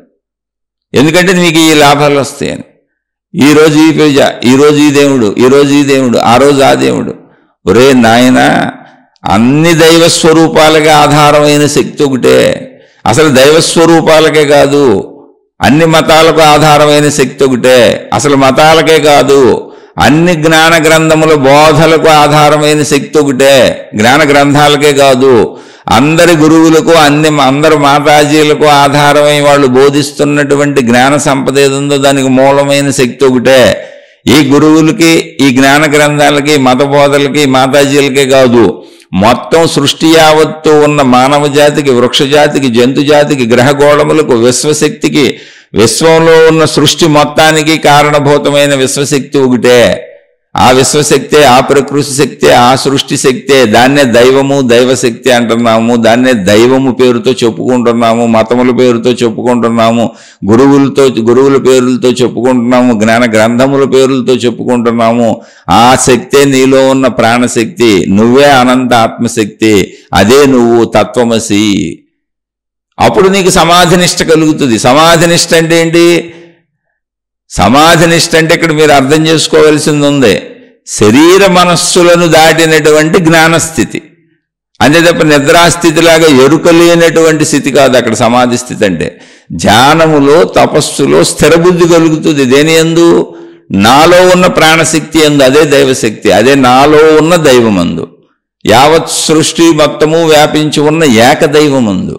ఎందుకంటే మీకు ఈ లాభాలు వస్తాయని. ఈరోజు ఈ పూజ, ఈరోజు ఈ దేవుడు, ఈరోజు ఈ దేవుడు, ఆ రోజు ఆ దేవుడు. ఒరే నాయనా, అన్ని దైవస్వరూపాలకే ఆధారమైన శక్తి ఒకటే. అసలు దైవస్వరూపాలకే కాదు, అన్ని మతాలకు ఆధారమైన శక్తి ఒకటే. అసలు మతాలకే కాదు, అన్ని జ్ఞాన గ్రంథముల బోధలకు ఆధారమైన శక్తి ఒకటే. జ్ఞాన గ్రంథాలకే కాదు, అందరి గురువులకు, అందరు మాతాజీలకు ఆధారమై వాళ్ళు బోధిస్తున్నటువంటి జ్ఞాన సంపద ఏదుందో దానికి మూలమైన శక్తి ఒకటే. ఈ గురువులకి, ఈ జ్ఞాన గ్రంథాలకి, మత బోధలకి, మాతాజీలకే కాదు, మొత్తం సృష్టి యావత్తు ఉన్న మానవ జాతికి, వృక్ష జాతికి, జంతు జాతికి, గ్రహగోళములకు, విశ్వశక్తికి, విశ్వంలో ఉన్న సృష్టి మొత్తానికి కారణభూతమైన విశ్వశక్తి ఒకటే. ఆ విశ్వశక్తే, ఆ ప్రకృతి శక్తే, ఆ సృష్టి శక్తే. దాన్నే దైవము, దైవశక్తి అంటున్నాము. దాన్నే దైవము పేరుతో చెప్పుకుంటున్నాము, మతముల పేరుతో చెప్పుకుంటున్నాము, గురువుల పేర్లతో చెప్పుకుంటున్నాము, జ్ఞాన గ్రంథముల పేర్లతో చెప్పుకుంటున్నాము. ఆ శక్తే నీలో ఉన్న ప్రాణశక్తి. నువ్వే అనంత ఆత్మశక్తి. అదే నువ్వు తత్వమసి. అప్పుడు నీకు సమాధినిష్ట కలుగుతుంది. సమాధినిష్ట అంటే ఏంటి? సమాధినిష్ట అంటే ఇక్కడ మీరు అర్థం చేసుకోవలసింది ఉంది, శరీర మనస్సులను దాటినటువంటి జ్ఞానస్థితి. అంతే తప్ప నిద్రాస్థితిలాగా ఎరుకలేనటువంటి స్థితి కాదు అక్కడ సమాధి స్థితి అంటే. ధ్యానములో, తపస్సులో స్థిరబుద్ధి కలుగుతుంది. దేని యందు? నాలో ఉన్న ప్రాణశక్తి యందు. అదే దైవశక్తి, అదే నాలో ఉన్న దైవమందు. యావత్ సృష్టి మొత్తము వ్యాపించి ఉన్న ఏకదైవమందు.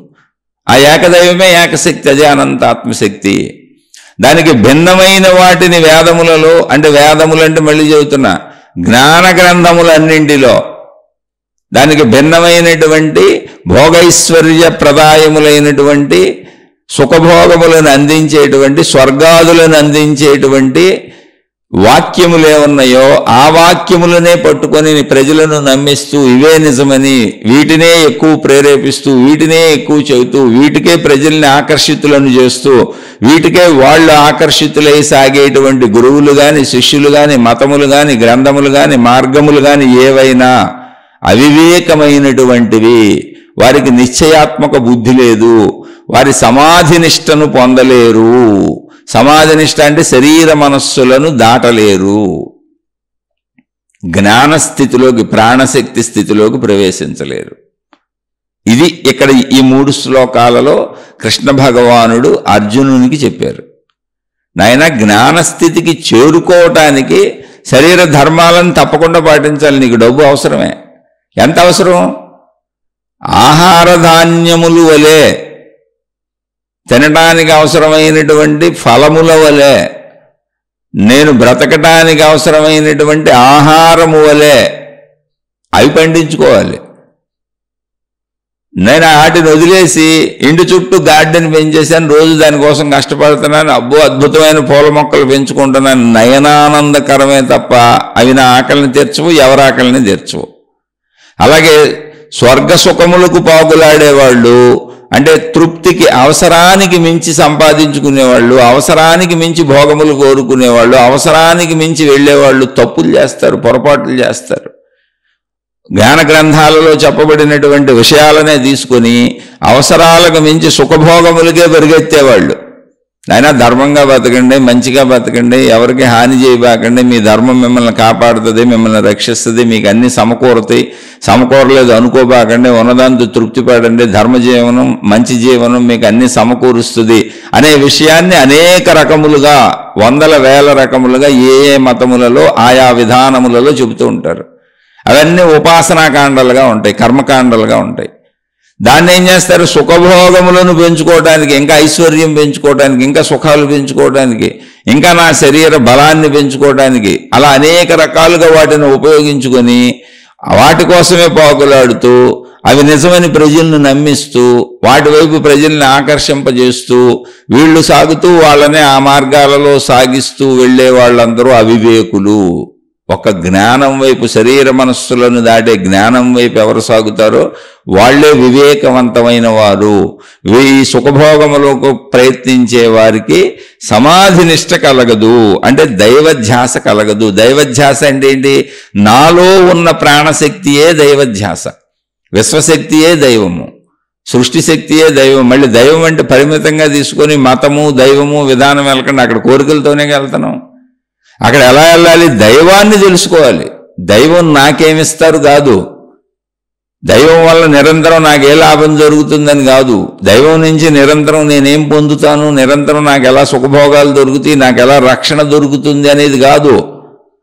ఆ ఏకదైవమే ఏకశక్తి, అదే అనంత ఆత్మశక్తి. దానికి భిన్నమైన వాటిని వేదములలో, అంటే వేదములంటే మళ్ళీ చెబుతున్నా, జ్ఞాన గ్రంథములన్నింటిలో దానికి భిన్నమైనటువంటి భోగైశ్వర్య ప్రదాయములైనటువంటి సుఖభోగములను అందించేటువంటి, స్వర్గాదులను అందించేటువంటి వాక్యములు ఏమున్నాయో ఆ వాక్యములనే పట్టుకొని ప్రజలను నమ్మిస్తూ, ఇవే నిజమని వీటినే ఎక్కువ ప్రేరేపిస్తూ, వీటినే ఎక్కువ చెబుతూ, వీటికే ప్రజల్ని ఆకర్షితులను చేస్తూ, వీటికే వాళ్ళు ఆకర్షితులై సాగేటువంటి గురువులు కానీ, శిష్యులు కానీ, మతములు కానీ, గ్రంథములు కానీ, మార్గములు కానీ ఏవైనా అవివేకమైనటువంటివి. వారికి నిశ్చయాత్మక బుద్ధి లేదు. వారి సమాధినిష్టను పొందలేరు. సమాధినిష్ట అంటే శరీర మనస్సులను దాటలేరు. జ్ఞానస్థితిలోకి, ప్రాణశక్తి స్థితిలోకి ప్రవేశించలేరు. ఇది ఇక్కడ ఈ 3 శ్లోకాలలో కృష్ణ భగవానుడు అర్జునునికి చెప్పారు. నాయన, జ్ఞానస్థితికి చేరుకోవటానికి శరీర ధర్మాలను తప్పకుండా పాటించాలి. నీకు డబ్బు అవసరమే. ఎంత అవసరం? ఆహార ధాన్యములు వలె, తినడానికి అవసరమైనటువంటి ఫలముల వలె, నేను బ్రతకటానికి అవసరమైనటువంటి ఆహారము వలె అవి పండించుకోవాలి. నేను వాటిని వదిలేసి ఇంటి చుట్టూ గార్డెన్ పెంచేశాను, రోజు దానికోసం కష్టపడుతున్నాను, అబ్బో అద్భుతమైన పూల మొక్కలు పెంచుకుంటున్నాను, నయనానందకరమే తప్ప అవి నా ఆకలిని తీర్చవు, ఎవరి ఆకలిని తీర్చవు. అలాగే స్వర్గ సుఖములకు పాగులాడేవాళ్ళు, అంటే తృప్తికి, అవసరానికి మించి సంపాదించుకునేవాళ్ళు, అవసరానికి మించి భోగములు కోరుకునేవాళ్ళు, అవసరానికి మించి వెళ్ళేవాళ్ళు తప్పులు చేస్తారు, పొరపాట్లు చేస్తారు. జ్ఞాన గ్రంథాలలో చెప్పబడినటువంటి విషయాలనే తీసుకొని అవసరాలకు మించి సుఖభోగములకే పరిగెత్తేవాళ్ళు. అయినా ధర్మంగా బతకండి, మంచిగా బతకండి, ఎవరికి హాని చేయబాకండి, మీ ధర్మం మిమ్మల్ని కాపాడుతుంది, మిమ్మల్ని రక్షిస్తుంది, మీకు అన్ని సమకూరతాయి, సమకూరలేదు అనుకోబాకండి, ఉన్నదాంతో తృప్తి పడండి, ధర్మజీవనం, మంచి జీవనం మీకు అన్ని సమకూరుస్తుంది అనే విషయాన్ని అనేక రకములుగా, వందల వేల రకములుగా ఏ ఏ మతములలో ఆయా విధానములలో చెబుతూ ఉంటారు. అవన్నీ ఉపాసనాకాండలుగా ఉంటాయి, కర్మకాండలుగా ఉంటాయి. దాన్ని ఏం చేస్తారు? సుఖభోగములను పెంచుకోవడానికి, ఇంకా ఐశ్వర్యం పెంచుకోవడానికి, ఇంకా సుఖాలు పెంచుకోవడానికి, ఇంకా నా శరీర బలాన్ని పెంచుకోవడానికి, అలా అనేక రకాలుగా వాటిని ఉపయోగించుకొని వాటి కోసమే పాకులాడుతూ అవి నిజమని ప్రజలను నమ్మిస్తూ వాటి వైపు ప్రజల్ని ఆకర్షింపజేస్తూ వీళ్ళు సాగుతూ వాళ్ళనే ఆ మార్గాలలో సాగిస్తూ వెళ్ళే వాళ్ళందరూ అవివేకులు. ఒక జ్ఞానం వైపు, శరీర మనస్సులను దాటే జ్ఞానం వైపు ఎవరు సాగుతారో వాళ్లే వివేకవంతమైన వారు. ఈ సుఖభోగములకు ప్రయత్నించే వారికి సమాధి నిష్ట కలగదు, అంటే దైవధ్యాస కలగదు. దైవధ్యాస అంటే ఏంటి? నాలో ఉన్న ప్రాణశక్తియే దైవధ్యాస, విశ్వశక్తియే దైవము, సృష్టి శక్తియే దైవం. మళ్ళీ దైవం అంటే పరిమితంగా తీసుకొని మతము దైవము విధానం వెళ్ళకండి, అక్కడ కోరికలతోనే వెళ్తున్నాం. అక్కడ ఎలా వెళ్ళాలి? దైవాన్ని తెలుసుకోవాలి. దైవం నాకేమిస్తారు కాదు, దైవం వల్ల నిరంతరం నాకు ఏ లాభం జరుగుతుందని కాదు, దైవం నుంచి నిరంతరం నేనేం పొందుతాను, నిరంతరం నాకు ఎలా సుఖభోగాలు దొరుకుతాయి, నాకు ఎలా రక్షణ దొరుకుతుంది అనేది కాదు.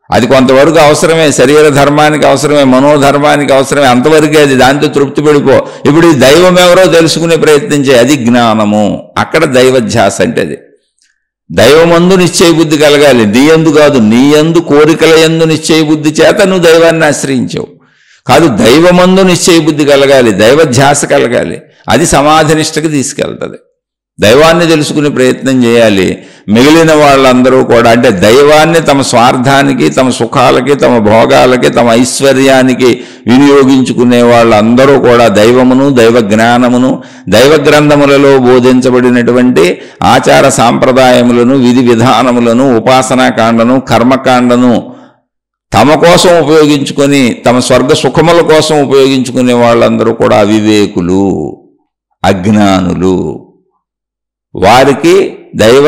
అది కొంతవరకు అవసరమే, శరీర ధర్మానికి అవసరమే, మనోధర్మానికి అవసరమే, అంతవరకే. అది దాంతో తృప్తి పడిపో. ఇప్పుడు ఈ దైవం ఎవరో తెలుసుకునే ప్రయత్నించే, అది జ్ఞానము. అక్కడ దైవధ్యాస అంటే అది. దైవమందు నిశ్చయ బుద్ధి కలగాలి, నీ యందు కాదు. నీ యందు కోరికల యందు నిశ్చయ బుద్ధి చేత నువ్వు దైవాన్ని ఆశ్రయించావు కాదు. దైవమందు నిశ్చయ బుద్ధి కలగాలి, దైవధ్యాస కలగాలి. అది సమాధి నిష్టకి తీసుకెళ్తుంది. దైవాన్ని తెలుసుకునే ప్రయత్నం చేయాలి. మిగిలిన వాళ్ళందరూ కూడా, అంటే దైవాన్ని తమ స్వార్థానికి, తమ సుఖాలకి, తమ భోగాలకి, తమ ఐశ్వర్యానికి వినియోగించుకునే వాళ్ళందరూ కూడా దైవమును, దైవ జ్ఞానమును, దైవ గ్రంథములలో బోధించబడినటువంటి ఆచార సాంప్రదాయములను, విధి విధానములను, ఉపాసనాకాండను, కర్మకాండను తమ కోసం ఉపయోగించుకొని, తమ స్వర్గ సుఖముల కోసం ఉపయోగించుకునే వాళ్ళందరూ కూడా అవివేకులు, అజ్ఞానులు. వారికి దైవ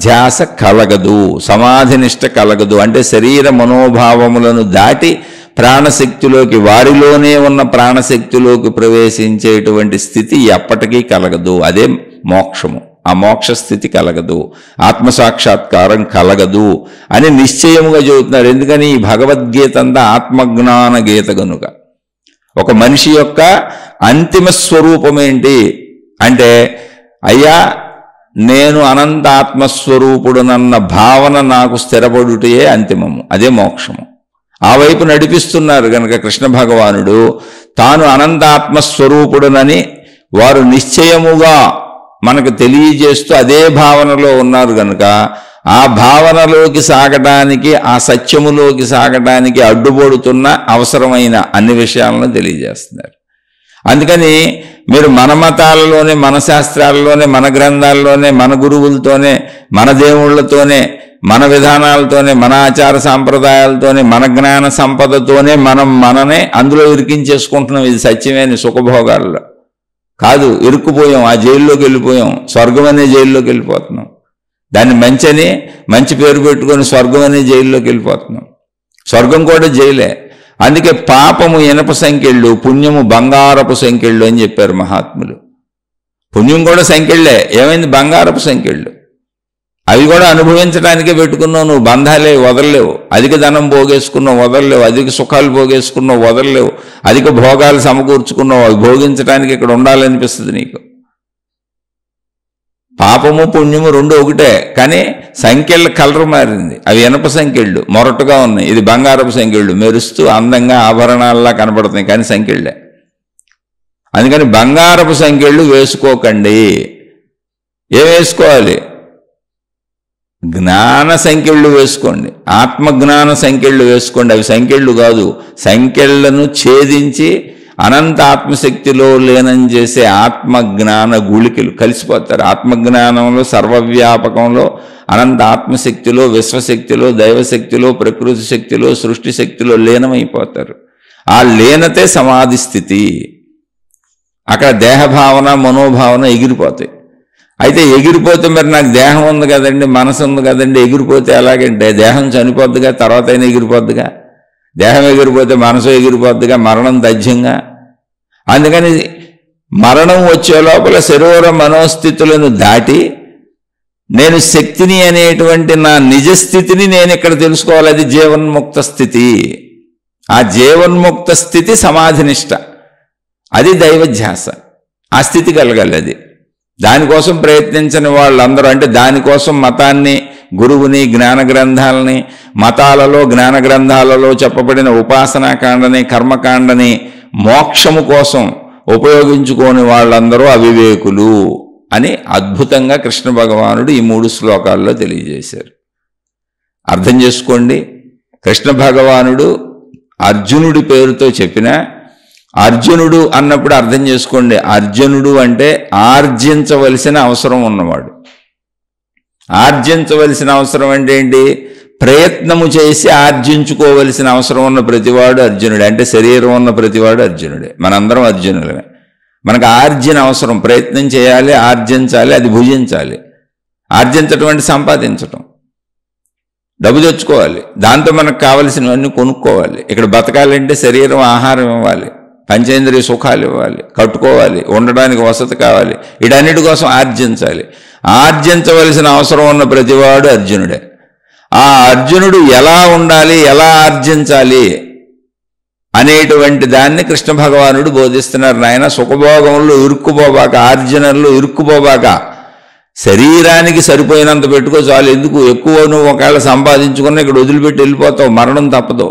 ధ్యాస కలగదు, సమాధి నిష్ట కలగదు. అంటే శరీర మనోభావములను దాటి ప్రాణశక్తిలోకి, వారిలోనే ఉన్న ప్రాణశక్తిలోకి ప్రవేశించేటువంటి స్థితి ఎప్పటికీ కలగదు. అదే మోక్షము. ఆ మోక్ష స్థితి కలగదు, ఆత్మసాక్షాత్కారం కలగదు అని నిశ్చయముగా చెబుతున్నారు. ఎందుకని? ఈ భగవద్గీత అంతా ఆత్మజ్ఞాన గీత గనుక. ఒక మనిషి యొక్క అంతిమ స్వరూపం ఏంటి అంటే, అయ్యా నేను అనంత ఆత్మస్వరూపుడునన్న భావన నాకు స్థిరపడుటయే అంతిమము, అదే మోక్షము. ఆ వైపు నడిపిస్తున్నారు గనక కృష్ణ భగవానుడు తాను అనంత ఆత్మస్వరూపుడునని వారు నిశ్చయముగా మనకు తెలియజేస్తూ అదే భావనలో ఉన్నారు గనుక ఆ భావనలోకి సాగడానికి, ఆ సత్యములోకి సాగడానికి అడ్డుపడుతున్న అవసరమైన అన్ని విషయాలను తెలియజేస్తున్నారు. అందుకని మీరు మన మతాలలోనే, మన శాస్త్రాలలోనే, మన గ్రంథాల్లోనే, మన గురువులతోనే, మన దేవుళ్లతోనే, మన విధానాలతోనే, మన ఆచార సాంప్రదాయాలతోనే, మన జ్ఞాన సంపదతోనే మననే అందులో ఇరికించేసుకుంటున్నాం. ఇది సత్యమైన సుఖభోగాల్లో కాదు, ఇరుక్కుపోయాం, ఆ జైల్లోకి వెళ్ళిపోయాం, స్వర్గం అనే జైల్లోకి వెళ్ళిపోతున్నాం. దాన్ని మంచి పేరు పెట్టుకొని స్వర్గం అనే జైల్లోకి వెళ్ళిపోతున్నాం. స్వర్గం కూడా జైలే. అందుకే పాపము ఇనప సంకెళ్ళు, పుణ్యము బంగారపు సంకెళ్ళు అని చెప్పారు మహాత్ములు. పుణ్యం కూడా సంకెళ్ళే, ఏమైంది? బంగారపు సంకెళ్ళు. అవి కూడా అనుభవించడానికే పెట్టుకున్నావు, నువ్వు బంధాలే వదలలేవు. అధిక ధనం పోగేసుకున్నావు, వదలలేవు. అధిక సుఖాలు పోగేసుకున్నావు, వదలలేవు. అధిక భోగాలు సమకూర్చుకున్నావు, అవి భోగించడానికి ఇక్కడ ఉండాలనిపిస్తుంది నీకు. పాపము పుణ్యము రెండు ఒకటే, కానీ సంఖ్యల కలర్ మారింది. అవి ఇనప సంఖ్యళ్ళు, మొరటుగా ఉన్నాయి. ఇది బంగారపు సంఖ్యళ్ళు, మెరుస్తూ అందంగా ఆభరణాల్లా కనపడుతున్నాయి, కానీ సంఖ్యళ్ళే. అందుకని బంగారపు సంఖ్యళ్ళు వేసుకోకండి. ఏం వేసుకోవాలి? జ్ఞాన సంఖ్యళ్ళు వేసుకోండి, ఆత్మజ్ఞాన సంఖ్యళ్ళు వేసుకోండి. అవి సంఖ్యళ్ళు కాదు, సంఖ్యలను ఛేదించి అనంత ఆత్మశక్తిలో లీనం చేసే ఆత్మజ్ఞాన గుళికలు కలిసిపోతారు. ఆత్మజ్ఞానంలో, సర్వవ్యాపకంలో, అనంత ఆత్మశక్తిలో, విశ్వశక్తిలో, దైవశక్తిలో, ప్రకృతి శక్తిలో, సృష్టి శక్తిలో లీనమైపోతారు. ఆ లీనతే సమాధి స్థితి. అక్కడ దేహభావన, మనోభావన ఎగిరిపోతాయి. అయితే ఎగిరిపోతే మరి నాకు దేహం ఉంది కదండి, మనసు ఉంది కదండి, ఎగిరిపోతే ఎలాగంటే దేహం చనిపోద్దిగా, తర్వాత అయినా ఎగిరిపోద్దిగా. దేహం ఎగిరిపోతే మనసు ఎగిరిపోద్దిగా, మరణం తథ్యంగా. అందుకని మరణం వచ్చే లోపల శరీర మనోస్థితులను దాటి నేను శక్తిని అనేటువంటి నా నిజస్థితిని నేను ఇక్కడ తెలుసుకోవాలి. అది జీవన్ముక్త స్థితి. ఆ జీవన్ముక్త స్థితి సమాధినిష్ట, అది దైవధ్యాస. ఆ స్థితి కలగాలి. అది దానికోసం ప్రయత్నించని వాళ్ళందరూ, అంటే దానికోసం మతాన్ని, గురువుని, జ్ఞాన గ్రంథాలని, మతాలలో జ్ఞాన గ్రంథాలలో చెప్పబడిన ఉపాసనాకాండని, కర్మకాండని మోక్షము కోసం ఉపయోగించుకోని వాళ్ళందరూ అవివేకులు అని అద్భుతంగా కృష్ణ భగవానుడు ఈ 3 శ్లోకాల్లో తెలియజేశారు. అర్థం చేసుకోండి. కృష్ణ భగవానుడు అర్జునుడి పేరుతో చెప్పిన, అర్జునుడు అన్నప్పుడు అర్థం చేసుకోండి, అర్జునుడు అంటే ఆర్జించవలసిన అవసరం ఉన్నవాడు. ఆర్జించవలసిన అవసరం అంటే ఏంటి? ప్రయత్నము చేసి ఆర్జించుకోవలసిన అవసరం ఉన్న ప్రతివాడు అర్జునుడే. అంటే శరీరం ఉన్న ప్రతివాడు అర్జునుడే. మనందరం అర్జునులమే. మనకు ఆర్జన అవసరం, ప్రయత్నం చేయాలి, ఆర్జించాలి, అది భుజించాలి. ఆర్జించటం అంటే సంపాదించటం, డబ్బు తెచ్చుకోవాలి, దాంతో మనకు కావలసినవన్నీ కొనుక్కోవాలి. ఇక్కడ బతకాలంటే శరీరం ఆహారం ఇవ్వాలి, పంచేంద్రియ సుఖాలు ఇవ్వాలి, కట్టుకోవాలి, ఉండడానికి వసతి కావాలి, వీటన్నిటి కోసం ఆర్జించాలి. ఆర్జించవలసిన అవసరం ఉన్న ప్రతివాడు అర్జునుడే. ఆ అర్జునుడు ఎలా ఉండాలి, ఎలా ఆర్జించాలి అనేటువంటి దాన్ని కృష్ణ భగవానుడు బోధిస్తున్నారు. నాయన, సుఖభోగంలో ఇరుక్కుపోబాక, ఆర్జనల్లో ఇరుక్కుపోబాక, శరీరానికి సరిపోయినంత పెట్టుకో చాలు. ఎందుకు ఎక్కువ నువ్వు ఒకవేళ సంపాదించుకున్నా ఇక్కడ వదిలిపెట్టి వెళ్ళిపోతావు, మరణం తప్పదు.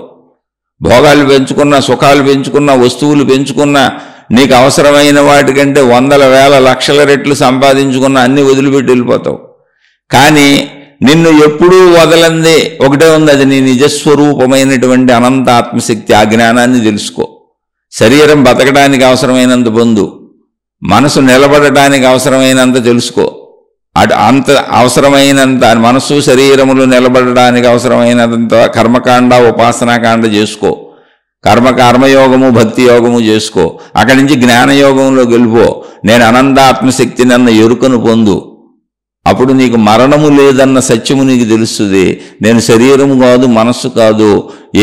భోగాలు పెంచుకున్నా, సుఖాలు పెంచుకున్నా, వస్తువులు పెంచుకున్నా, నీకు అవసరమైన వాటికంటే 100,000,000,000 రెట్లు సంపాదించుకున్నా అన్నీ వదిలిపెట్టి వెళ్ళిపోతావు. కానీ నిన్ను ఎప్పుడూ వదలంది ఒకటే ఉంది, అది నీ నిజస్వరూపమైనటువంటి అనంత ఆత్మశక్తి. ఆ జ్ఞానాన్ని తెలుసుకో. శరీరం బతకడానికి అవసరమైనంత పొందు, మనసు నిలబడటానికి అవసరమైనంత తెలుసుకో. అంత అవసరమైనంత మనసు శరీరములు నిలబడడానికి అవసరమైనంత కర్మకాండ, ఉపాసనాకాండ చేసుకో. కర్మయోగము, భక్తి యోగము చేసుకో. అక్కడి నుంచి జ్ఞానయోగంలో గెలుపో. నేను అనంతాత్మశక్తి నన్న ఎరుకను పొందు. అప్పుడు నీకు మరణము లేదన్న సత్యము నీకు తెలుస్తుంది. నేను శరీరము కాదు, మనస్సు కాదు,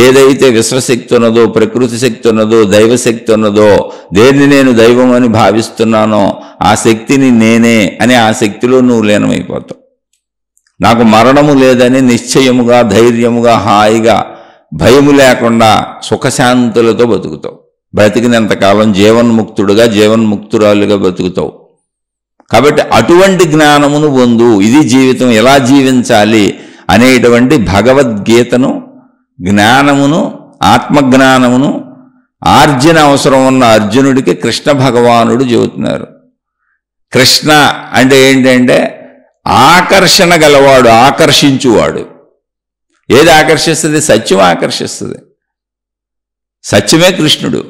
ఏదైతే విశ్వశక్తి ఉన్నదో, ప్రకృతి శక్తి ఉన్నదో, దైవశక్తి ఉన్నదో, దేన్ని నేను దైవం అని భావిస్తున్నానో ఆ శక్తిని నేనే అని ఆ శక్తిలో నువ్వు లీనమైపోతావు. నాకు మరణము లేదని నిశ్చయముగా, ధైర్యముగా, హాయిగా, భయము లేకుండా సుఖశాంతులతో బతుకుతావు. బ్రతికినంతకాలం జీవన్ముక్తుడుగా, జీవన్ముక్తురాలుగా బతుకుతావు. కాబట్టి అటువంటి జ్ఞానమును పొందు. ఇది జీవితం, ఎలా జీవించాలి అనేటువంటి భగవద్గీతను, జ్ఞానమును, ఆత్మజ్ఞానమును ఆర్జన అవసరం ఉన్న అర్జునుడికి కృష్ణ భగవానుడు చెబుతున్నారు. కృష్ణ అంటే ఏంటంటే ఆకర్షణ గలవాడు, ఆకర్షించువాడు. ఏది ఆకర్షిస్తుంది? సత్యం ఆకర్షిస్తుంది. సత్యమే కృష్ణుడు.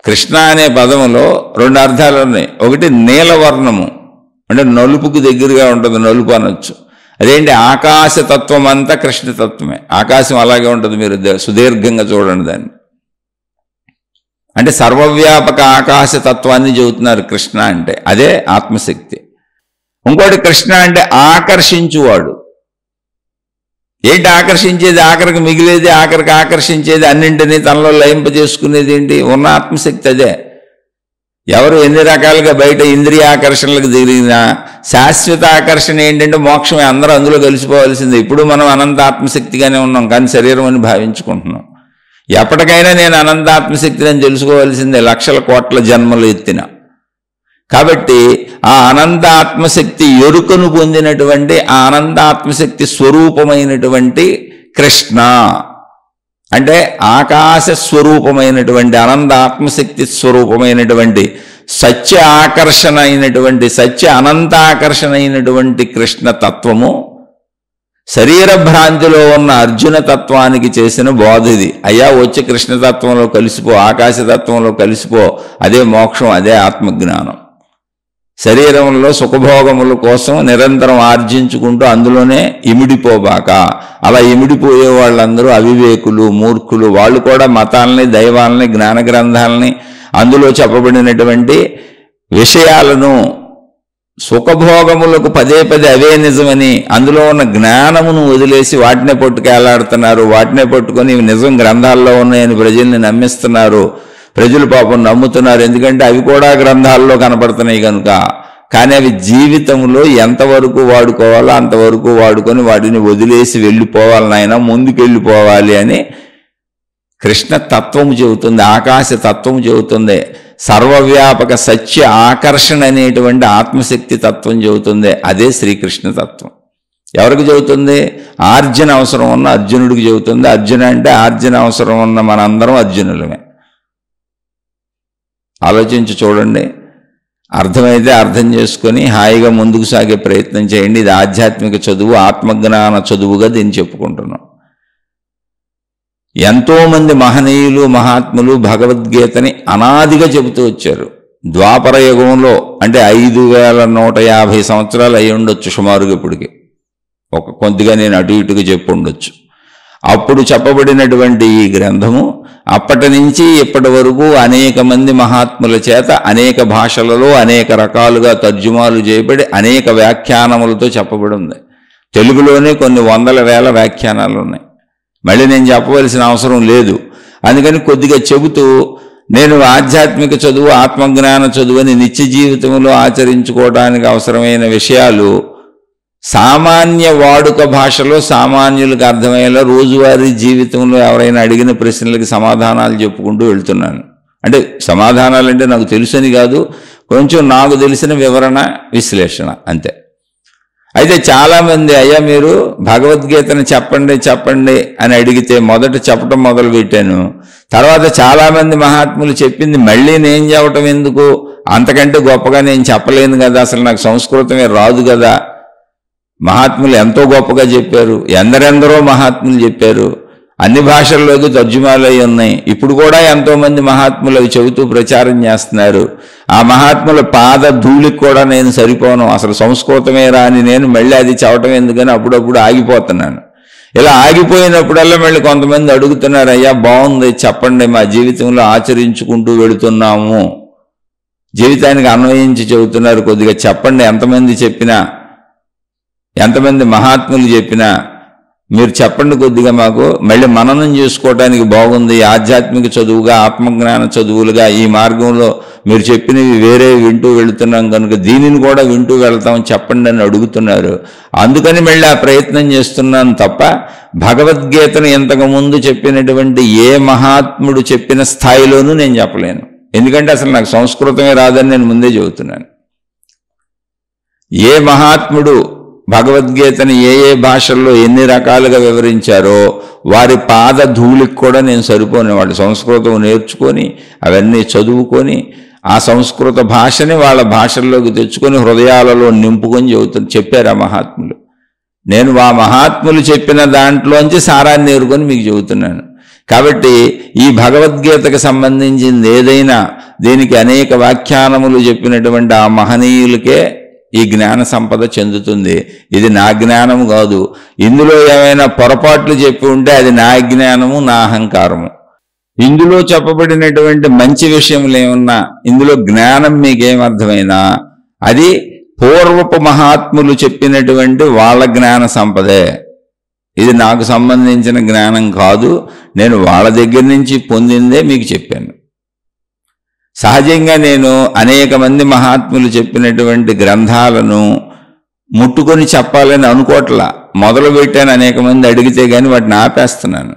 కృష్ణ అనే పదములో 2 అర్థాలు ఉన్నాయి. ఒకటి నీలవర్ణము, అంటే నలుపుకు దగ్గరగా ఉంటుంది, నలుపు అనొచ్చు. అదేంటి? ఆకాశతత్వం అంతా కృష్ణతత్వమే. ఆకాశం అలాగే ఉంటుంది, మీరు సుదీర్ఘంగా చూడండి దాన్ని. అంటే సర్వవ్యాపక ఆకాశతత్వాన్ని చెబుతున్నారు కృష్ణ అంటే. అదే ఆత్మశక్తి. ఇంకోటి కృష్ణ అంటే ఆకర్షించువాడు. ఏంటి ఆకర్షించేది? ఆఖరికి మిగిలేది, ఆఖరికి ఆకర్షించేది, అన్నింటినీ తనలో లయింపజేసుకునేది ఏంటి? ఉన్న ఆత్మశక్తి అదే. ఎవరు ఎన్ని రకాలుగా బయట ఇంద్రియ ఆకర్షణలకు తిరిగినా శాశ్వత ఆకర్షణ ఏంటంటే మోక్షమే. అందరూ అందులో కలిసిపోవాల్సిందే. ఇప్పుడు మనం అనంత ఆత్మశక్తిగానే ఉన్నాం, కానీ శరీరం అని భావించుకుంటున్నాం. ఎప్పటికైనా నేను అనంత ఆత్మశక్తిని అని తెలుసుకోవాల్సిందే, లక్షల కోట్ల జన్మలు ఎత్తిన. కాబట్టి ఆ అనంత ఆత్మశక్తి ఎరుకను పొందినటువంటి ఆ అనంత ఆత్మశక్తి స్వరూపమైనటువంటి కృష్ణ అంటే ఆకాశ స్వరూపమైనటువంటి అనంత ఆత్మశక్తి స్వరూపమైనటువంటి సత్య ఆకర్షణ అయినటువంటి సత్య అనంత ఆకర్షణ అయినటువంటి కృష్ణ తత్వము శరీర భ్రాంతిలో ఉన్న అర్జున తత్వానికి చేసిన బోధ ఇది. అయ్యా, వచ్చి కృష్ణతత్వంలో కలిసిపో, ఆకాశతత్వంలో కలిసిపో, అదే మోక్షం, అదే ఆత్మజ్ఞానం. శరీరంలో సుఖభోగముల కోసం నిరంతరం ఆర్జించుకుంటూ అందులోనే ఇమిడిపోబాక. అలా ఇమిడిపోయే వాళ్ళందరూ అవివేకులు, మూర్ఖులు. వాళ్ళు కూడా మతాలని, దైవాలని, జ్ఞాన గ్రంథాలని, అందులో చెప్పబడినటువంటి విషయాలను, సుఖభోగములకు పదే పదే అవే నిజమని అందులో ఉన్న జ్ఞానమును వదిలేసి వాటినే పట్టుకెళ్లాడుతున్నారు. వాటినే పట్టుకొని నిజం గ్రంథాల్లో ఉన్నాయని ప్రజల్ని నమ్మిస్తున్నారు. ప్రజలు పాపం నమ్ముతున్నారు, ఎందుకంటే అవి కూడా గ్రంథాల్లో కనపడుతున్నాయి కనుక. కానీ అవి జీవితంలో ఎంతవరకు వాడుకోవాలో అంతవరకు వాడుకొని వాటిని వదిలేసి వెళ్ళిపోవాలి నాయన, ముందుకు వెళ్ళిపోవాలి అని కృష్ణ తత్వము చెబుతుంది, ఆకాశ తత్వము చెబుతుంది, సర్వవ్యాపక సత్య ఆకర్షణ అనేటువంటి ఆత్మశక్తి తత్వం చెబుతుంది. అదే శ్రీకృష్ణ తత్వం. ఎవరికి చెబుతుంది? ఆర్జన అవసరం ఉన్న అర్జునుడికి చెబుతుంది. అర్జున అంటే ఆర్జన అవసరం ఉన్న మనందరం అర్జునులమే. ఆలోచించి చూడండి. అర్థమైతే అర్థం చేసుకొని హాయిగా ముందుకు సాగే ప్రయత్నం చేయండి. ఇది ఆధ్యాత్మిక చదువు, ఆత్మజ్ఞాన చదువుగా దీన్ని చెప్పుకుంటున్నాం. ఎంతోమంది మహనీయులు మహాత్ములు భగవద్గీతని అనాదిగా చెబుతూ వచ్చారు. ద్వాపర యుగంలో అంటే 5150 సంవత్సరాలు అయి ఉండొచ్చు సుమారుగా. ఇప్పటికి కొద్దిగా నేను అటు ఇటుగా చెప్పు ఉండొచ్చు. అప్పుడు చెప్పబడినటువంటి ఈ గ్రంథము అప్పటి నుంచి ఇప్పటి వరకు అనేక మంది మహాత్ముల చేత అనేక భాషలలో అనేక రకాలుగా తర్జుమాలు చేయబడి అనేక వ్యాఖ్యానములతో చెప్పబడి ఉంది. తెలుగులోనే కొన్ని వందల వేల వ్యాఖ్యానాలు ఉన్నాయి. మళ్ళీ నేను చెప్పవలసిన అవసరం లేదు. అందుకని కొద్దిగా చెబుతూ నేను ఆధ్యాత్మిక చదువు, ఆత్మజ్ఞాన చదువు అని నిత్య జీవితంలో ఆచరించుకోవడానికి అవసరమైన విషయాలు సామాన్య వాడుక భాషలో సామాన్యులకు అర్థమయ్యేలా రోజువారీ జీవితంలో ఎవరైనా అడిగిన ప్రశ్నలకి సమాధానాలు చెప్పుకుంటూ వెళ్తున్నాను. అంటే సమాధానాలు అంటే నాకు తెలుసని కాదు, కొంచెం నాకు తెలిసిన వివరణ విశ్లేషణ అంతే. అయితే చాలామంది అయ్యా మీరు భగవద్గీతను చెప్పండి అని అడిగితే మొదట చెప్పడం మొదలు పెట్టాను. తర్వాత చాలామంది మహాత్ములు చెప్పింది మళ్ళీ నేను చెప్పటం ఎందుకు, అంతకంటే గొప్పగా నేను చెప్పలేను కదా, అసలు నాకు సంస్కృతమే రాదు కదా. మహాత్ములు ఎంతో గొప్పగా చెప్పారు, ఎందరెందరో మహాత్ములు చెప్పారు, అన్ని భాషల్లోకి తర్జుమాలు అయి ఉన్నాయి. ఇప్పుడు కూడా ఎంతోమంది మహాత్ములు అవి చెబుతూ ప్రచారం చేస్తున్నారు. ఆ మహాత్ముల పాద ధూళికి కూడా నేను సరిపోను, అసలు సంస్కృతమే రాని నేను మళ్ళీ అది చెప్పటం ఎందుకని అప్పుడప్పుడు ఆగిపోతున్నాను. ఇలా ఆగిపోయినప్పుడల్లా మళ్ళీ కొంతమంది అడుగుతున్నారు, అయ్యా బాగుంది చెప్పండి, మా జీవితంలో ఆచరించుకుంటూ వెళుతున్నాము, జీవితానికి అన్వయించి చెబుతున్నారు, కొద్దిగా చెప్పండి. ఎంతమంది చెప్పినా, ఎంతమంది మహాత్ములు చెప్పినా మీరు చెప్పండి కొద్దిగా, మాకు మళ్ళీ మననం చేసుకోవడానికి బాగుంది. ఆధ్యాత్మిక చదువుగా ఆత్మజ్ఞాన చదువులుగా ఈ మార్గంలో మీరు చెప్పినవి వేరే వింటూ వెళుతున్నాం కనుక దీనిని కూడా వింటూ వెళ్తాం చెప్పండి అని అడుగుతున్నారు. అందుకని మళ్ళీ ఆ ప్రయత్నం చేస్తున్నాను తప్ప భగవద్గీతను ఇంతకుముందు చెప్పినటువంటి ఏ మహాత్ముడు చెప్పిన స్థాయిలోనూ నేను చెప్పలేను. ఎందుకంటే అసలు నాకు సంస్కృతమే రాదని నేను ముందే చెబుతున్నాను. ఏ మహాత్ముడు భగవద్గీతను ఏ ఏ భాషల్లో ఎన్ని రకాలుగా వివరించారో వారి పాద ధూళికి కూడా నేను సరిపోను. వాళ్ళు సంస్కృతం నేర్చుకొని అవన్నీ చదువుకొని ఆ సంస్కృత భాషని వాళ్ళ భాషల్లోకి తెచ్చుకొని హృదయాలలో నింపుకొని చెప్పారు ఆ మహాత్ములు. నేను ఆ మహాత్ములు చెప్పిన దాంట్లోంచి సారాన్ని నేర్చుకొని మీకు చెబుతున్నాను. కాబట్టి ఈ భగవద్గీతకు సంబంధించింది ఏదైనా దీనికి అనేక వ్యాఖ్యానములు చెప్పినటువంటి ఆ మహనీయులకే ఈ జ్ఞాన సంపద చెందుతుంది. ఇది నా జ్ఞానము కాదు. ఇందులో ఏమైనా పొరపాట్లు చెప్పి ఉంటే అది నా జ్ఞానము, నా అహంకారము. ఇందులో చెప్పబడినటువంటి మంచి విషయములు ఏమన్నా, ఇందులో జ్ఞానం మీకేమర్థమైనా అది పూర్వపు మహాత్ములు చెప్పినటువంటి వాళ్ళ జ్ఞాన సంపదే. ఇది నాకు సంబంధించిన జ్ఞానం కాదు, నేను వాళ్ళ దగ్గర నుంచి పొందిందే మీకు చెప్పాను. సహజంగా నేను అనేక మంది మహాత్ములు చెప్పినటువంటి గ్రంథాలను ముట్టుకొని చెప్పాలని అనుకోవట్లా. మొదలు పెట్టాను, అనేక మంది అడిగితే కానీ వాటిని ఆపేస్తున్నాను.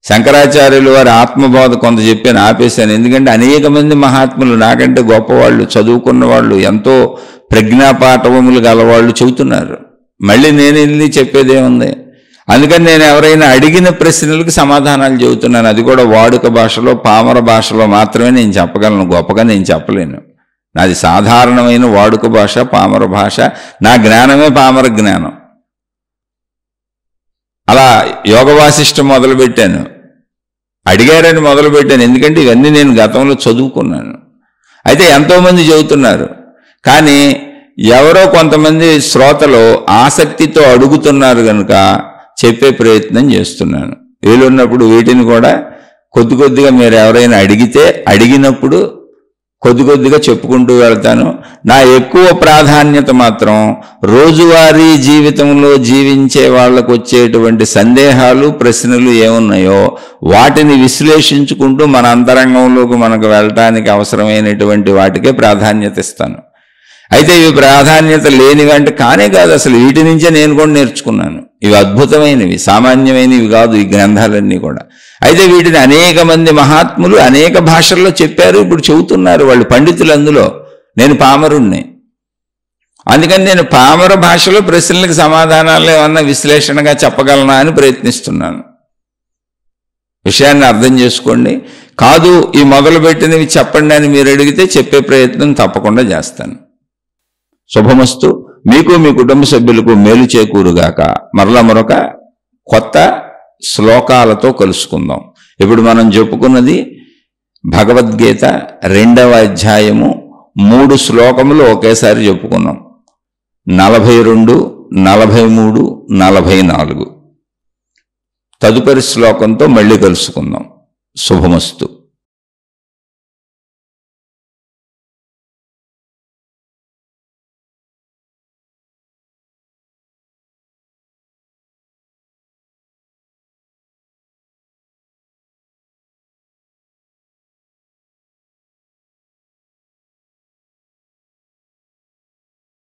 శంకరాచార్యులు వారి ఆత్మబోధ కొంత చెప్పాను, ఆపేశాను. ఎందుకంటే అనేక మంది మహాత్ములు నాకంటే గొప్పవాళ్ళు, చదువుకున్న వాళ్ళు, ఎంతో ప్రజ్ఞాపాఠవములు గలవాళ్ళు చెబుతున్నారు. మళ్ళీ నేను వెళ్ళి చెప్పేదేముంది? అందుకని నేను ఎవరైనా అడిగిన ప్రశ్నలకు సమాధానాలు చెబుతున్నాను. అది కూడా వాడుక భాషలో, పామర భాషలో మాత్రమే నేను చెప్పగలను, గొప్పగా నేను చెప్పలేను. నాది సాధారణమైన వాడుక భాష, పామర భాష. నా జ్ఞానమే పామర జ్ఞానం. అలా యోగ వాసిష్టం మొదలుపెట్టాను, అడిగారని మొదలుపెట్టాను. ఎందుకంటే ఇవన్నీ నేను గతంలో చదువుకున్నాను. అయితే ఎంతోమంది చెబుతున్నారు, కానీ ఎవరో కొంతమంది శ్రోతలు ఆసక్తితో అడుగుతున్నారు కనుక చెప్పే ప్రయత్నం చేస్తున్నాను. వీలున్నప్పుడు వీటిని కూడా కొద్ది కొద్దిగా మీరు ఎవరైనా అడిగితే అడిగినప్పుడు కొద్ది కొద్దిగా చెప్పుకుంటూ వెళ్తాను. నా ఎక్కువ ప్రాధాన్యత మాత్రం రోజువారీ జీవితంలో జీవించే వాళ్ళకు వచ్చేటువంటి సందేహాలు, ప్రశ్నలు ఏమున్నాయో వాటిని విశ్లేషించుకుంటూ మన అంతరంగంలోకి మనకు వెళ్ళటానికి అవసరమైనటువంటి వాటికే ప్రాధాన్యత ఇస్తాను. అయితే ఇవి ప్రాధాన్యత లేనివి అంటే కానే కాదు, అసలు వీటి నుంచే నేను కూడా నేర్చుకున్నాను. ఇవి అద్భుతమైనవి, సామాన్యమైనవి కాదు ఈ గ్రంథాలన్నీ కూడా. అయితే వీటిని అనేక మంది మహాత్ములు అనేక భాషల్లో చెప్పారు, ఇప్పుడు చెబుతున్నారు వాళ్ళు పండితులు అందులో. నేను పామరుణ్ణి, అందుకని నేను పామర భాషలో ప్రశ్నలకు సమాధానాలు ఏమన్నా విశ్లేషణగా చెప్పగలనా అని ప్రయత్నిస్తున్నాను. విషయాన్ని అర్థం చేసుకోండి. కాదు ఈ మొదలుపెట్టినవి చెప్పండి అని మీరు అడిగితే చెప్పే ప్రయత్నం తప్పకుండా చేస్తాను. శుభమస్తు. మీకు మీ కుటుంబ సభ్యులకు మేలు చేకూరుగాక. మరలా మరొక కొత్త శ్లోకాలతో కలుసుకుందాం. ఇప్పుడు మనం చెప్పుకున్నది భగవద్గీత 2వ అధ్యాయము 3 శ్లోకములు ఒకేసారి చెప్పుకున్నాం. 42, 43, 44. తదుపరి శ్లోకంతో మళ్ళీ కలుసుకుందాం. శుభమస్తు.